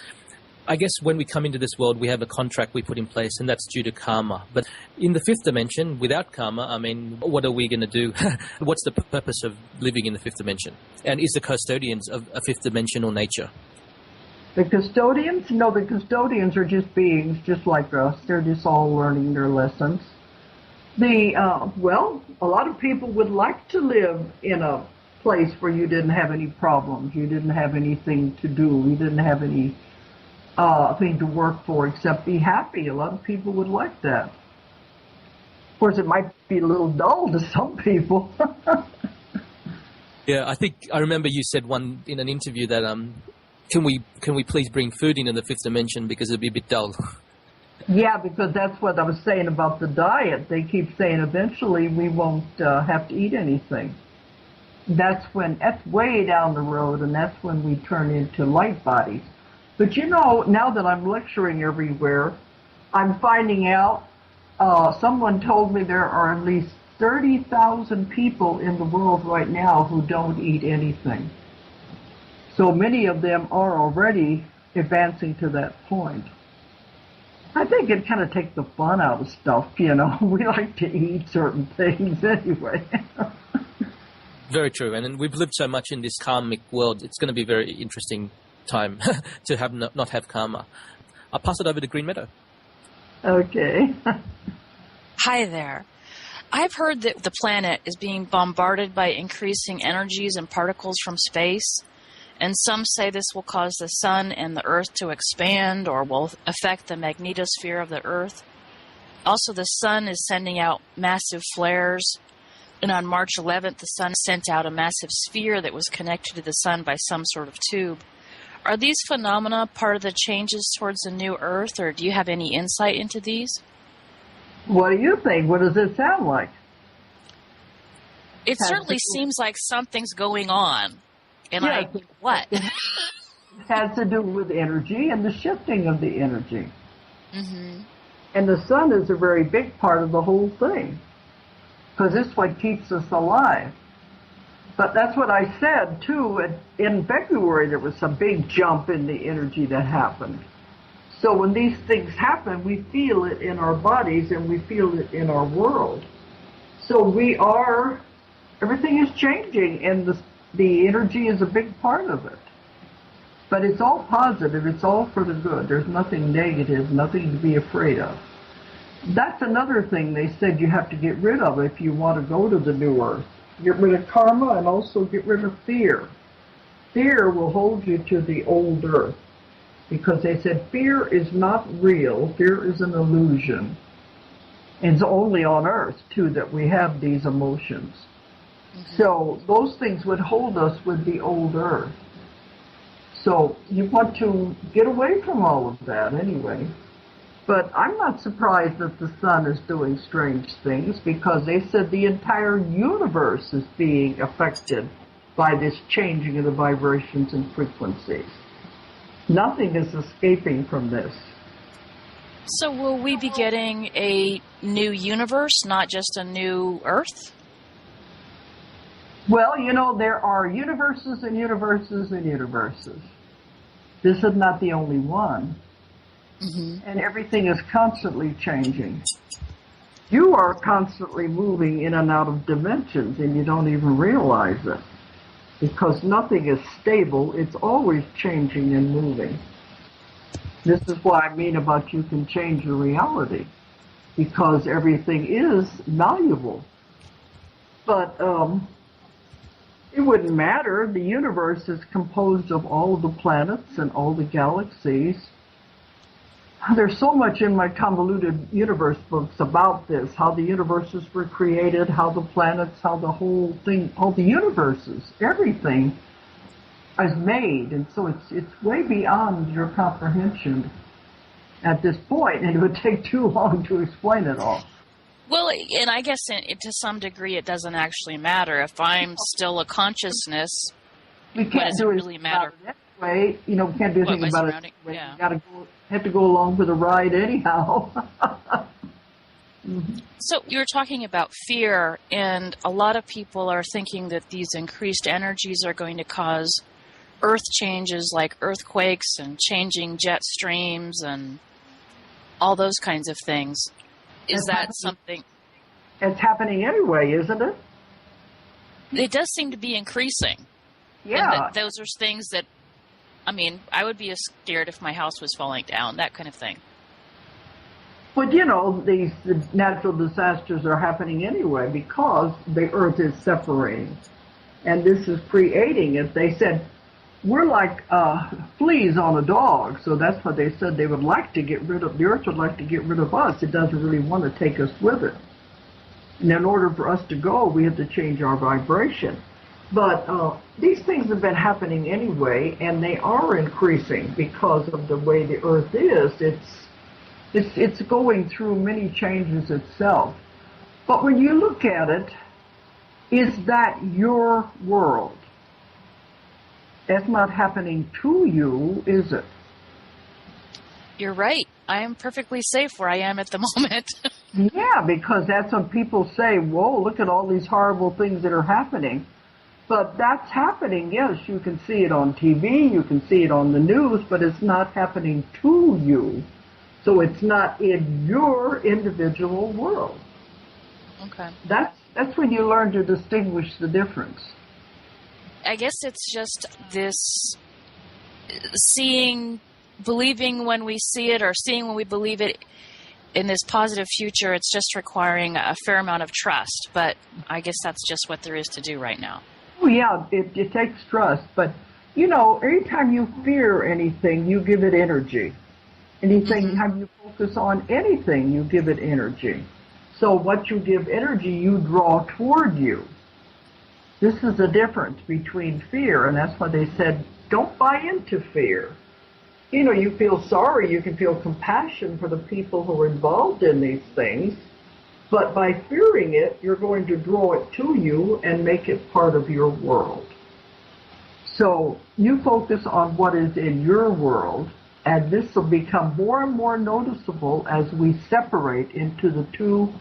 I guess when we come into this world, we have a contract we put in place, and that's due to karma. But in the fifth dimension, without karma, I mean, what are we going to do? What's the purpose of living in the fifth dimension? And is the custodians of a fifth dimensional nature? The custodians? No, the custodians are just beings just like us. They're just all learning their lessons. Well, a lot of people would like to live in a place where you didn't have any problems, you didn't have anything to do, you didn't have any thing to work for except be happy. A lot of people would like that. Of course, it might be a little dull to some people. Yeah, I remember you said in an interview that can we please bring food into the fifth dimension because it'd be a bit dull. Yeah, because that's what I was saying about the diet. They keep saying eventually we won't have to eat anything. That's way down the road, and that's when we turn into light bodies. But now that I'm lecturing everywhere, I'm finding out, someone told me there are at least 30,000 people in the world right now who don't eat anything. So many of them are already advancing to that point. I think it kind of takes the fun out of stuff, We like to eat certain things anyway. Very true. And we've lived so much in this karmic world, it's going to be a very interesting time to not have karma. I'll pass it over to Green Meadow. Okay. Hi there. I've heard that the planet is being bombarded by increasing energies and particles from space, and some say this will cause the sun and the earth to expand or will affect the magnetosphere of the earth. Also, the sun is sending out massive flares, and on March 11th, the sun sent out a massive sphere that was connected to the sun by some sort of tube. Are these phenomena part of the changes towards the new earth, or do you have any insight into these? What do you think? What does it sound like? It certainly seems like something's going on. And what? It has to do with energy and the shifting of the energy. Mm-hmm. And the sun is a very big part of the whole thing, because it's what keeps us alive. But that's what I said, too. In February, there was a big jump in the energy that happened. So when these things happen, we feel it in our bodies and we feel it in our world. So everything is changing, and the energy is a big part of it. But it's all positive. It's all for the good. There's nothing negative, nothing to be afraid of. That's another thing they said you have to get rid of if you want to go to the new earth. Get rid of karma and also get rid of fear. Fear will hold you to the old earth, because they said fear is not real. Fear is an illusion. And it's only on earth, too, that we have these emotions. Mm-hmm. So those things would hold us with the old earth. So you want to get away from all of that anyway. But I'm not surprised that the sun is doing strange things, because they said the entire universe is being affected by this changing of the vibrations and frequencies. Nothing is escaping from this. So will we be getting a new universe, not just a new Earth? Well, there are universes and universes and universes. This is not the only one. Mm-hmm. And everything is constantly changing. You are constantly moving in and out of dimensions, and you don't even realize it. Because nothing is stable, it's always changing and moving. This is what I mean about you can change your reality, because everything is malleable. But it wouldn't matter. The universe is composed of all the planets and all the galaxies. There's so much in my convoluted universe books about this, how the universes were created, how the planets, how the whole thing, all the universes, everything is made, and so it's way beyond your comprehension at this point, and it would take too long to explain it all. Well, and I guess to some degree it doesn't actually matter. If I'm still a consciousness, We what can't does do it it really matter? Anyway, we can't do anything my about it. surrounding- Anyway. yeah. You have to go along for the ride anyhow. So you were talking about fear, and a lot of people are thinking that these increased energies are going to cause earth changes like earthquakes and changing jet streams and all those kinds of things. Is that something? It's happening anyway, isn't it? It does seem to be increasing. Yeah. And those are things that, I mean, I would be scared if my house was falling down, that kind of thing. But the natural disasters are happening anyway because the earth is separating. And this is creating it. They said, we're like fleas on a dog. So that's what they said. They would like to get rid of, the earth would like to get rid of us. It doesn't really want to take us with it. And in order for us to go, we have to change our vibration. But these things have been happening anyway, and they are increasing because of the way the earth is. It's going through many changes itself. But when you look at it, is that your world? That's not happening to you, is it? You're right. I am perfectly safe where I am at the moment. Yeah, because that's when people say, whoa, look at all these horrible things that are happening. But that's happening, yes. You can see it on TV, you can see it on the news, but it's not happening to you. So it's not in your individual world. Okay. That's when you learn to distinguish the difference. I guess it's just this believing when we see it or seeing when we believe it in this positive future. It's just requiring a fair amount of trust. But I guess that's just what there is to do right now. Oh, yeah, it takes trust. But, anytime you fear anything, you give it energy. Anytime you focus on anything, you give it energy. So what you give energy, you draw toward you. This is the difference between fear, and that's why they said, don't buy into fear. You feel sorry, you can feel compassion for the people who are involved in these things, but by fearing it, you're going to draw it to you and make it part of your world. So you focus on what is in your world, and this will become more and more noticeable as we separate into the two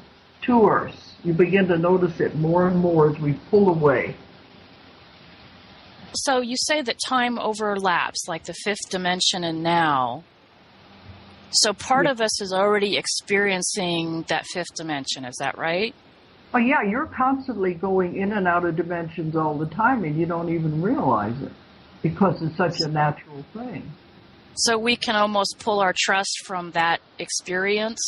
earths. You begin to notice it more and more as we pull away. So you say that time overlaps, like the fifth dimension and now. So part of us is already experiencing that fifth dimension, is that right? Oh yeah, you're constantly going in and out of dimensions all the time, and you don't even realize it because it's such a natural thing. So we can almost pull our trust from that experience?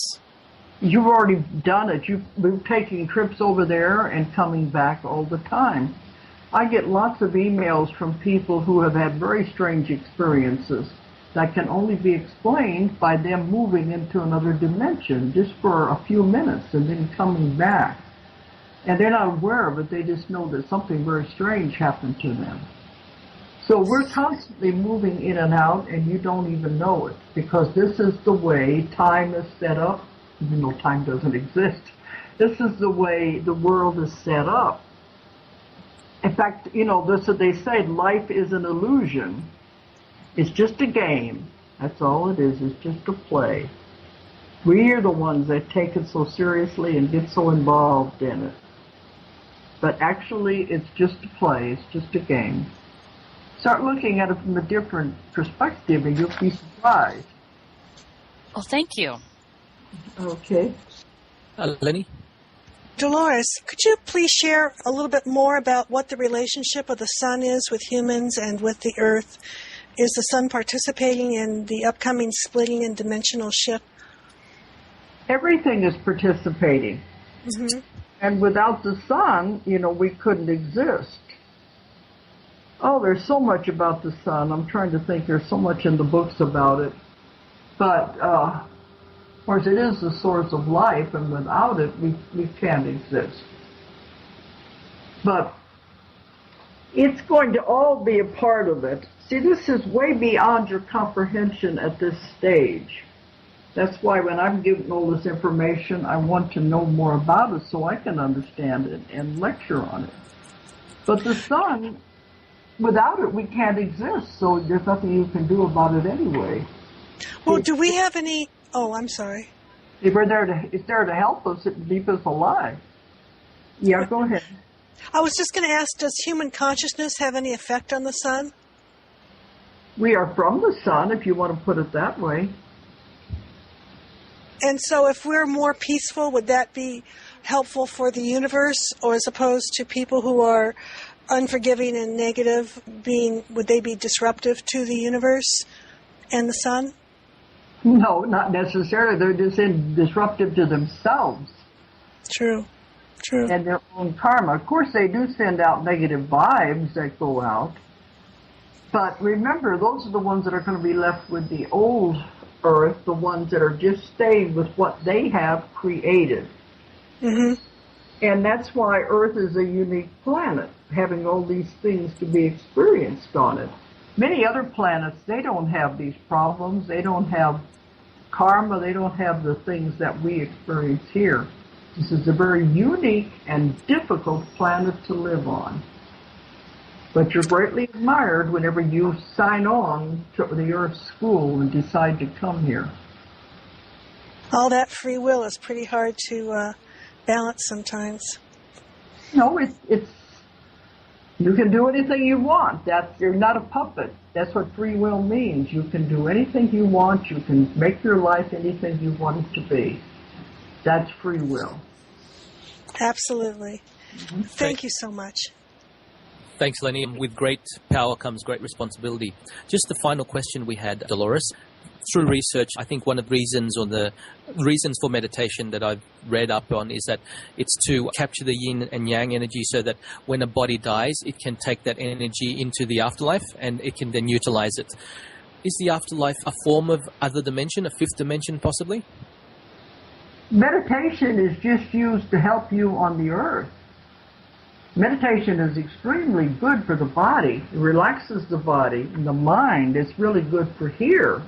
You've already done it. You've been taking trips over there and coming back all the time. I get lots of emails from people who have had very strange experiences that can only be explained by them moving into another dimension just for a few minutes and then coming back. And they're not aware of it. They just know that something very strange happened to them. So we're constantly moving in and out, and you don't even know it, because this is the way time is set up, even though time doesn't exist. This is the way the world is set up. In fact, this they say life is an illusion. It's just a game. That's all it is. It's just a play. We are the ones that take it so seriously and get so involved in it. But actually, it's just a play. It's just a game. Start looking at it from a different perspective, and you'll be surprised. Well, thank you. Okay. Lenny? Dolores, could you please share a little bit more about what the relationship of the sun is with humans and with the earth? Is the sun participating in the upcoming splitting and dimensional shift? Everything is participating. Mm-hmm. And without the sun, we couldn't exist. Oh, there's so much about the sun. I'm trying to think. There's so much in the books about it. But, of course, it is the source of life, and without it, we can't exist. But It's going to all be a part of it. See, this is way beyond your comprehension at this stage. That's why when I'm giving all this information, I want to know more about it so I can understand it and lecture on it. But the sun, without it, we can't exist, so there's nothing you can do about it anyway. Well, do we have any... Oh, I'm sorry. If it's there to help us, it keep us alive. Yeah, go ahead. I was just going to ask, does human consciousness have any effect on the sun? We are from the sun, if you want to put it that way. And so if we're more peaceful, would that be helpful for the universe, or as opposed to people who are unforgiving and negative, would they be disruptive to the universe and the sun? No, not necessarily. They're just disruptive to themselves. True. And their own karma. Of course, they do send out negative vibes that go out. But remember, those are the ones that are going to be left with the old Earth, the ones that are just staying with what they have created. Mm-hmm. And that's why Earth is a unique planet, having all these things to be experienced on it. Many other planets, they don't have these problems. They don't have karma. They don't have the things that we experience here. This is a very unique and difficult planet to live on. But you're greatly admired whenever you sign on to the Earth School and decide to come here. All that free will is pretty hard to balance sometimes. No, it's you can do anything you want. You're not a puppet. That's what free will means. You can do anything you want. You can make your life anything you want it to be. That's free will. Absolutely. Mm-hmm. Thank you so much. Thanks, Lenny. With great power comes great responsibility. Just the final question we had, Dolores. Through research, I think one of the reasons or the reasons for meditation that I've read up on is that it's to capture the yin and yang energy so that when a body dies, it can take that energy into the afterlife and it can then utilize it. Is the afterlife a form of other dimension, a fifth dimension possibly? Meditation is just used to help you on the earth. Meditation is extremely good for the body. It relaxes the body and the mind. It's really good for here.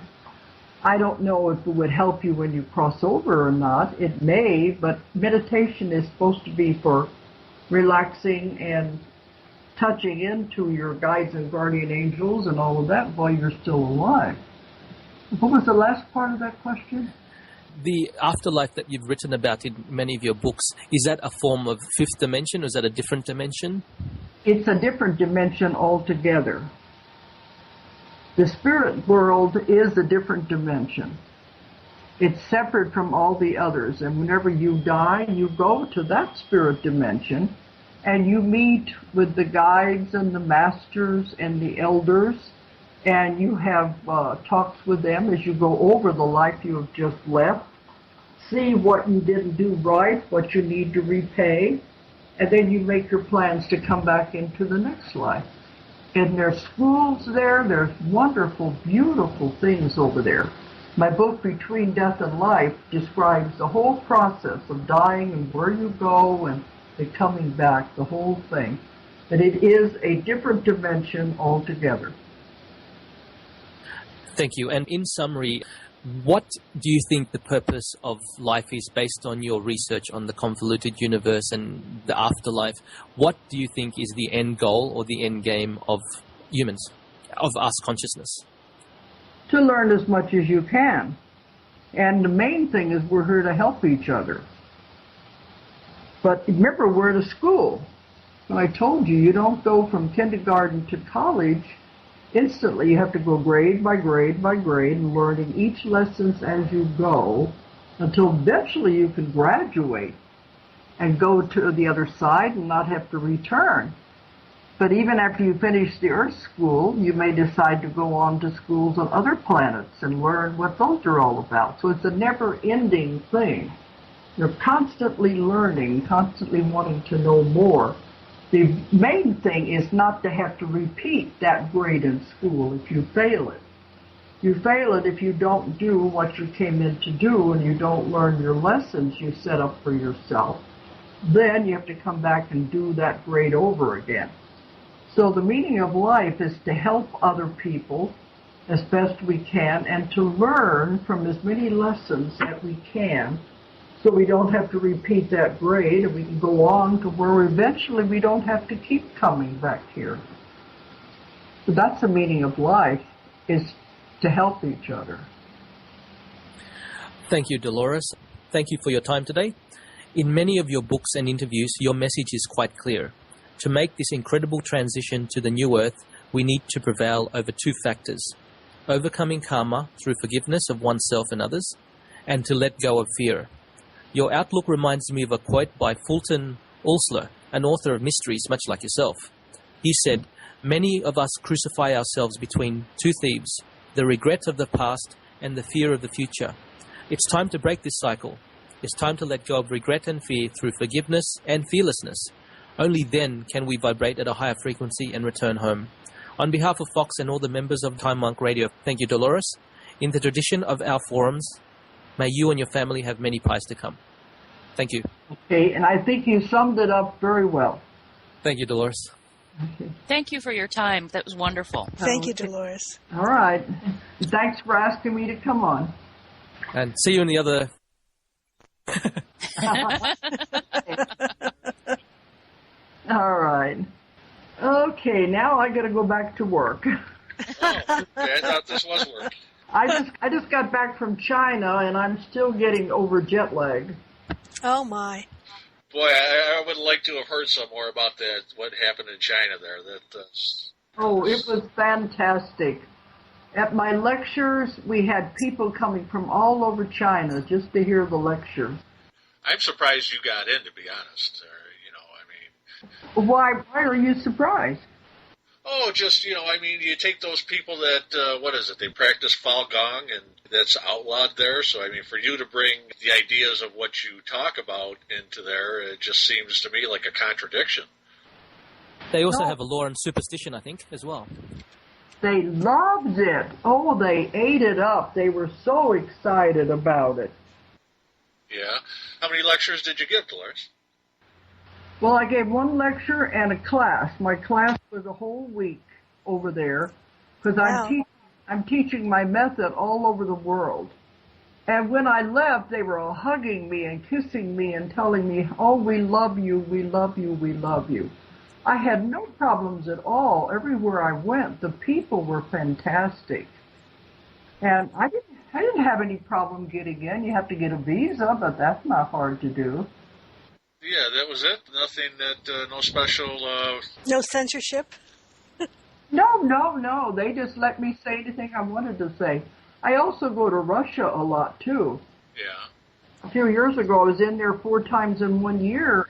I don't know if it would help you when you cross over or not. It may, but meditation is supposed to be for relaxing and touching into your guides and guardian angels and all of that while you're still alive. What was the last part of that question? The afterlife that you've written about in many of your books, is that a form of fifth dimension or is that a different dimension? It's a different dimension altogether. The spirit world is a different dimension. It's separate from all the others, and whenever you die, you go to that spirit dimension and you meet with the guides and the masters and the elders, and you have talks with them as you go over the life you have just left, see what you didn't do right, what you need to repay, and then you make your plans to come back into the next life. And there's schools there, there's wonderful, beautiful things over there. My book, Between Death and Life, describes the whole process of dying and where you go and the coming back, the whole thing. That it is a different dimension altogether. Thank you. And in summary, what do you think the purpose of life is based on your research on the convoluted universe and the afterlife? What do you think is the end goal or the end game of humans, of us consciousness? To learn as much as you can. And the main thing is we're here to help each other. But remember, we're at a school. And I told you, you don't go from kindergarten to college instantly. You have to go grade by grade by grade, and learning each lesson as you go until eventually you can graduate and go to the other side and not have to return. But even after you finish the Earth School, you may decide to go on to schools on other planets and learn what those are all about. So it's a never-ending thing. You're constantly learning, constantly wanting to know more. The main thing is not to have to repeat that grade in school if you fail it. You fail it if you don't do what you came in to do and you don't learn your lessons you set up for yourself. Then you have to come back and do that grade over again. So the meaning of life is to help other people as best we can and to learn from as many lessons that we can so we don't have to repeat that grade and we can go on to where eventually we don't have to keep coming back here. So that's the meaning of life, is to help each other. Thank you, Dolores. Thank you for your time today. In many of your books and interviews, your message is quite clear. To make this incredible transition to the new earth, we need to prevail over two factors: overcoming karma through forgiveness of oneself and others, and to let go of fear. Your outlook reminds me of a quote by Fulton Ulsler, an author of mysteries much like yourself. He said, "Many of us crucify ourselves between two thieves, the regret of the past and the fear of the future. It's time to break this cycle. It's time to let go of regret and fear through forgiveness and fearlessness. Only then can we vibrate at a higher frequency and return home." On behalf of Fox and all the members of Time Monk Radio, thank you, Dolores. In the tradition of our forums, may you and your family have many pies to come. Thank you. Okay, and I think you summed it up very well. Thank you, Dolores. Okay. Thank you for your time. That was wonderful. Thank you, Dolores. All right. Thanks for asking me to come on. And see you in the other... All right. Okay, now I got to go back to work. Oh, okay, I thought this was work. I just got back from China, and I'm still getting over jet lag. Oh, my. Boy, I would like to have heard some more about that. What happened in China there? Oh, it was fantastic. At my lectures, we had people coming from all over China just to hear the lecture. I'm surprised you got in, to be honest. Why are you surprised? Oh, just, you take those people that, they practice Falun, and that's outlawed there. So, for you to bring the ideas of what you talk about into there, it just seems to me like a contradiction. They also have a law on superstition, I think, as well. They loved it. Oh, they ate it up. They were so excited about it. Yeah. How many lectures did you give, Dolores? Well, I gave one lecture and a class. My class was a whole week over there because Wow. I'm teaching my method all over the world. And when I left, they were all hugging me and kissing me and telling me, "Oh, we love you, we love you, we love you." I had no problems at all. Everywhere I went, the people were fantastic. And I didn't have any problem getting in. You have to get a visa, but that's not hard to do. Yeah, that was it? Nothing that, no special... No censorship? No. They just let me say anything I wanted to say. I also go to Russia a lot, too. Yeah. A few years ago, I was in there 4 times in 1 year.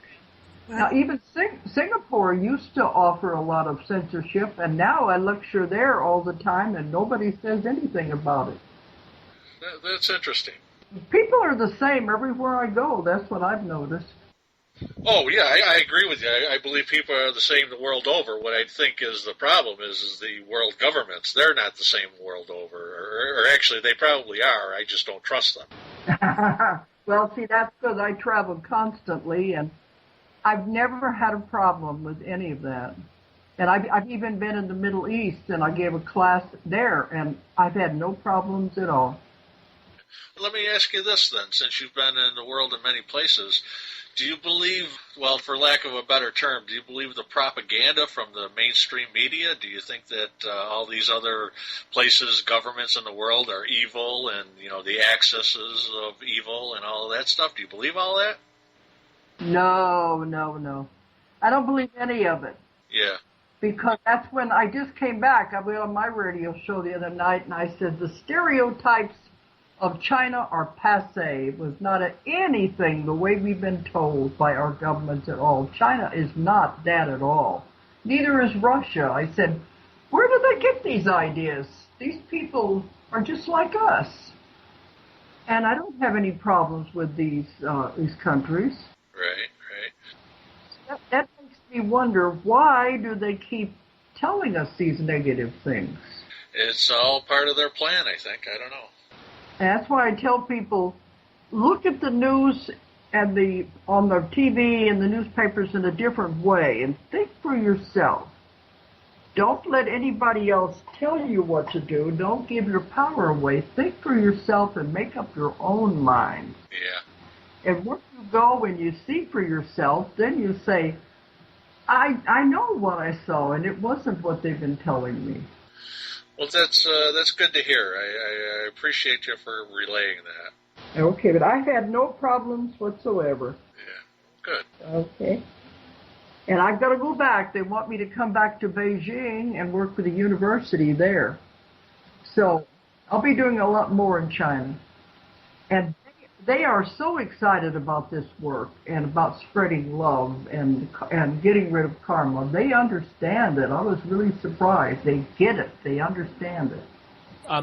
Wow. Now, even Singapore used to offer a lot of censorship, and now I lecture there all the time, and nobody says anything about it. That's interesting. People are the same everywhere I go. That's what I've noticed. Oh, yeah, I agree with you. I believe people are the same the world over. What I think is the problem is the world governments. They're not the same world over. Or actually, they probably are. I just don't trust them. Well, see, that's because I travel constantly, and I've never had a problem with any of that. And I've even been in the Middle East, and I gave a class there, and I've had no problems at all. Let me ask you this, then, since you've been in the world in many places. Do you believe, well, for lack of a better term, do you believe the propaganda from the mainstream media? Do you think that all these other places, governments in the world are evil and, the accesses of evil and all of that stuff? Do you believe all that? No. I don't believe any of it. Yeah. Because that's when I just came back. I went on my radio show the other night, and I said the stereotypes of China are passé. It was not anything the way we've been told by our governments at all. China is not that at all. Neither is Russia. I said, where do they get these ideas? These people are just like us. And I don't have any problems with these countries. Right. That makes me wonder, why do they keep telling us these negative things? It's all part of their plan, I think. I don't know. And that's why I tell people, look at the news and on the TV and the newspapers in a different way and think for yourself. Don't let anybody else tell you what to do. Don't give your power away. Think for yourself and make up your own mind. Yeah. And once you go and you see for yourself, then you say, I know what I saw, and it wasn't what they've been telling me. Well, that's good to hear. I appreciate you for relaying that. Okay, but I had no problems whatsoever. Yeah, good. Okay. And I've got to go back. They want me to come back to Beijing and work for the university there. So I'll be doing a lot more in China. And they are so excited about this work and about spreading love and getting rid of karma. They understand it. I was really surprised. They get it. They understand it.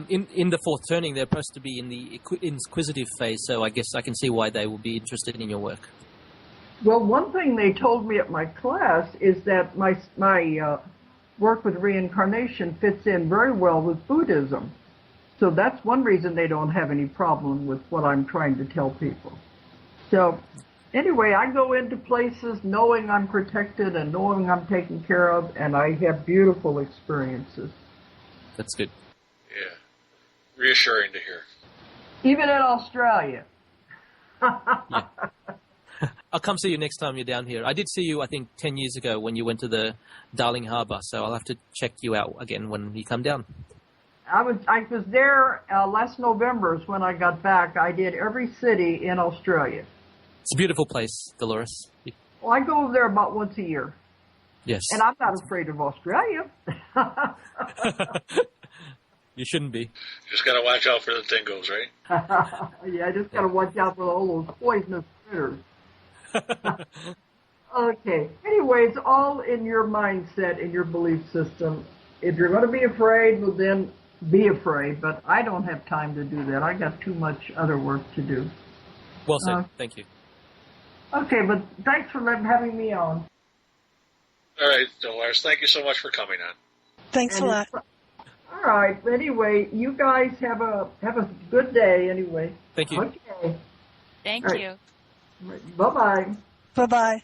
In the fourth turning, they're supposed to be in the inquisitive phase, so I guess I can see why they will be interested in your work. Well, one thing they told me at my class is that my work with reincarnation fits in very well with Buddhism. So that's one reason they don't have any problem with what I'm trying to tell people. So anyway, I go into places knowing I'm protected and knowing I'm taken care of, and I have beautiful experiences. That's good. Yeah. Reassuring to hear. Even in Australia. Yeah. I'll come see you next time you're down here. I did see you, I think, 10 years ago when you went to the Darling Harbour, so I'll have to check you out again when you come down. I was there last November is when I got back. I did every city in Australia. It's a beautiful place, Dolores. Well, I go over there about once a year. Yes. And I'm not afraid of Australia. You shouldn't be. Just got to watch out for the dingoes, right? Yeah, I just got to watch out for all those poisonous critters. Okay. Anyway, it's all in your mindset, in your belief system. If you're going to be afraid, well then be afraid. But I don't have time to do that. I got too much other work to do. Well said. Thank you. Okay, but thanks for having me on. All right, Dolores, thank you so much for coming on. Thanks a lot. All right. Anyway, you guys have a good day. Anyway. Thank you. Okay. Thank All right. you. Bye-bye. Bye-bye.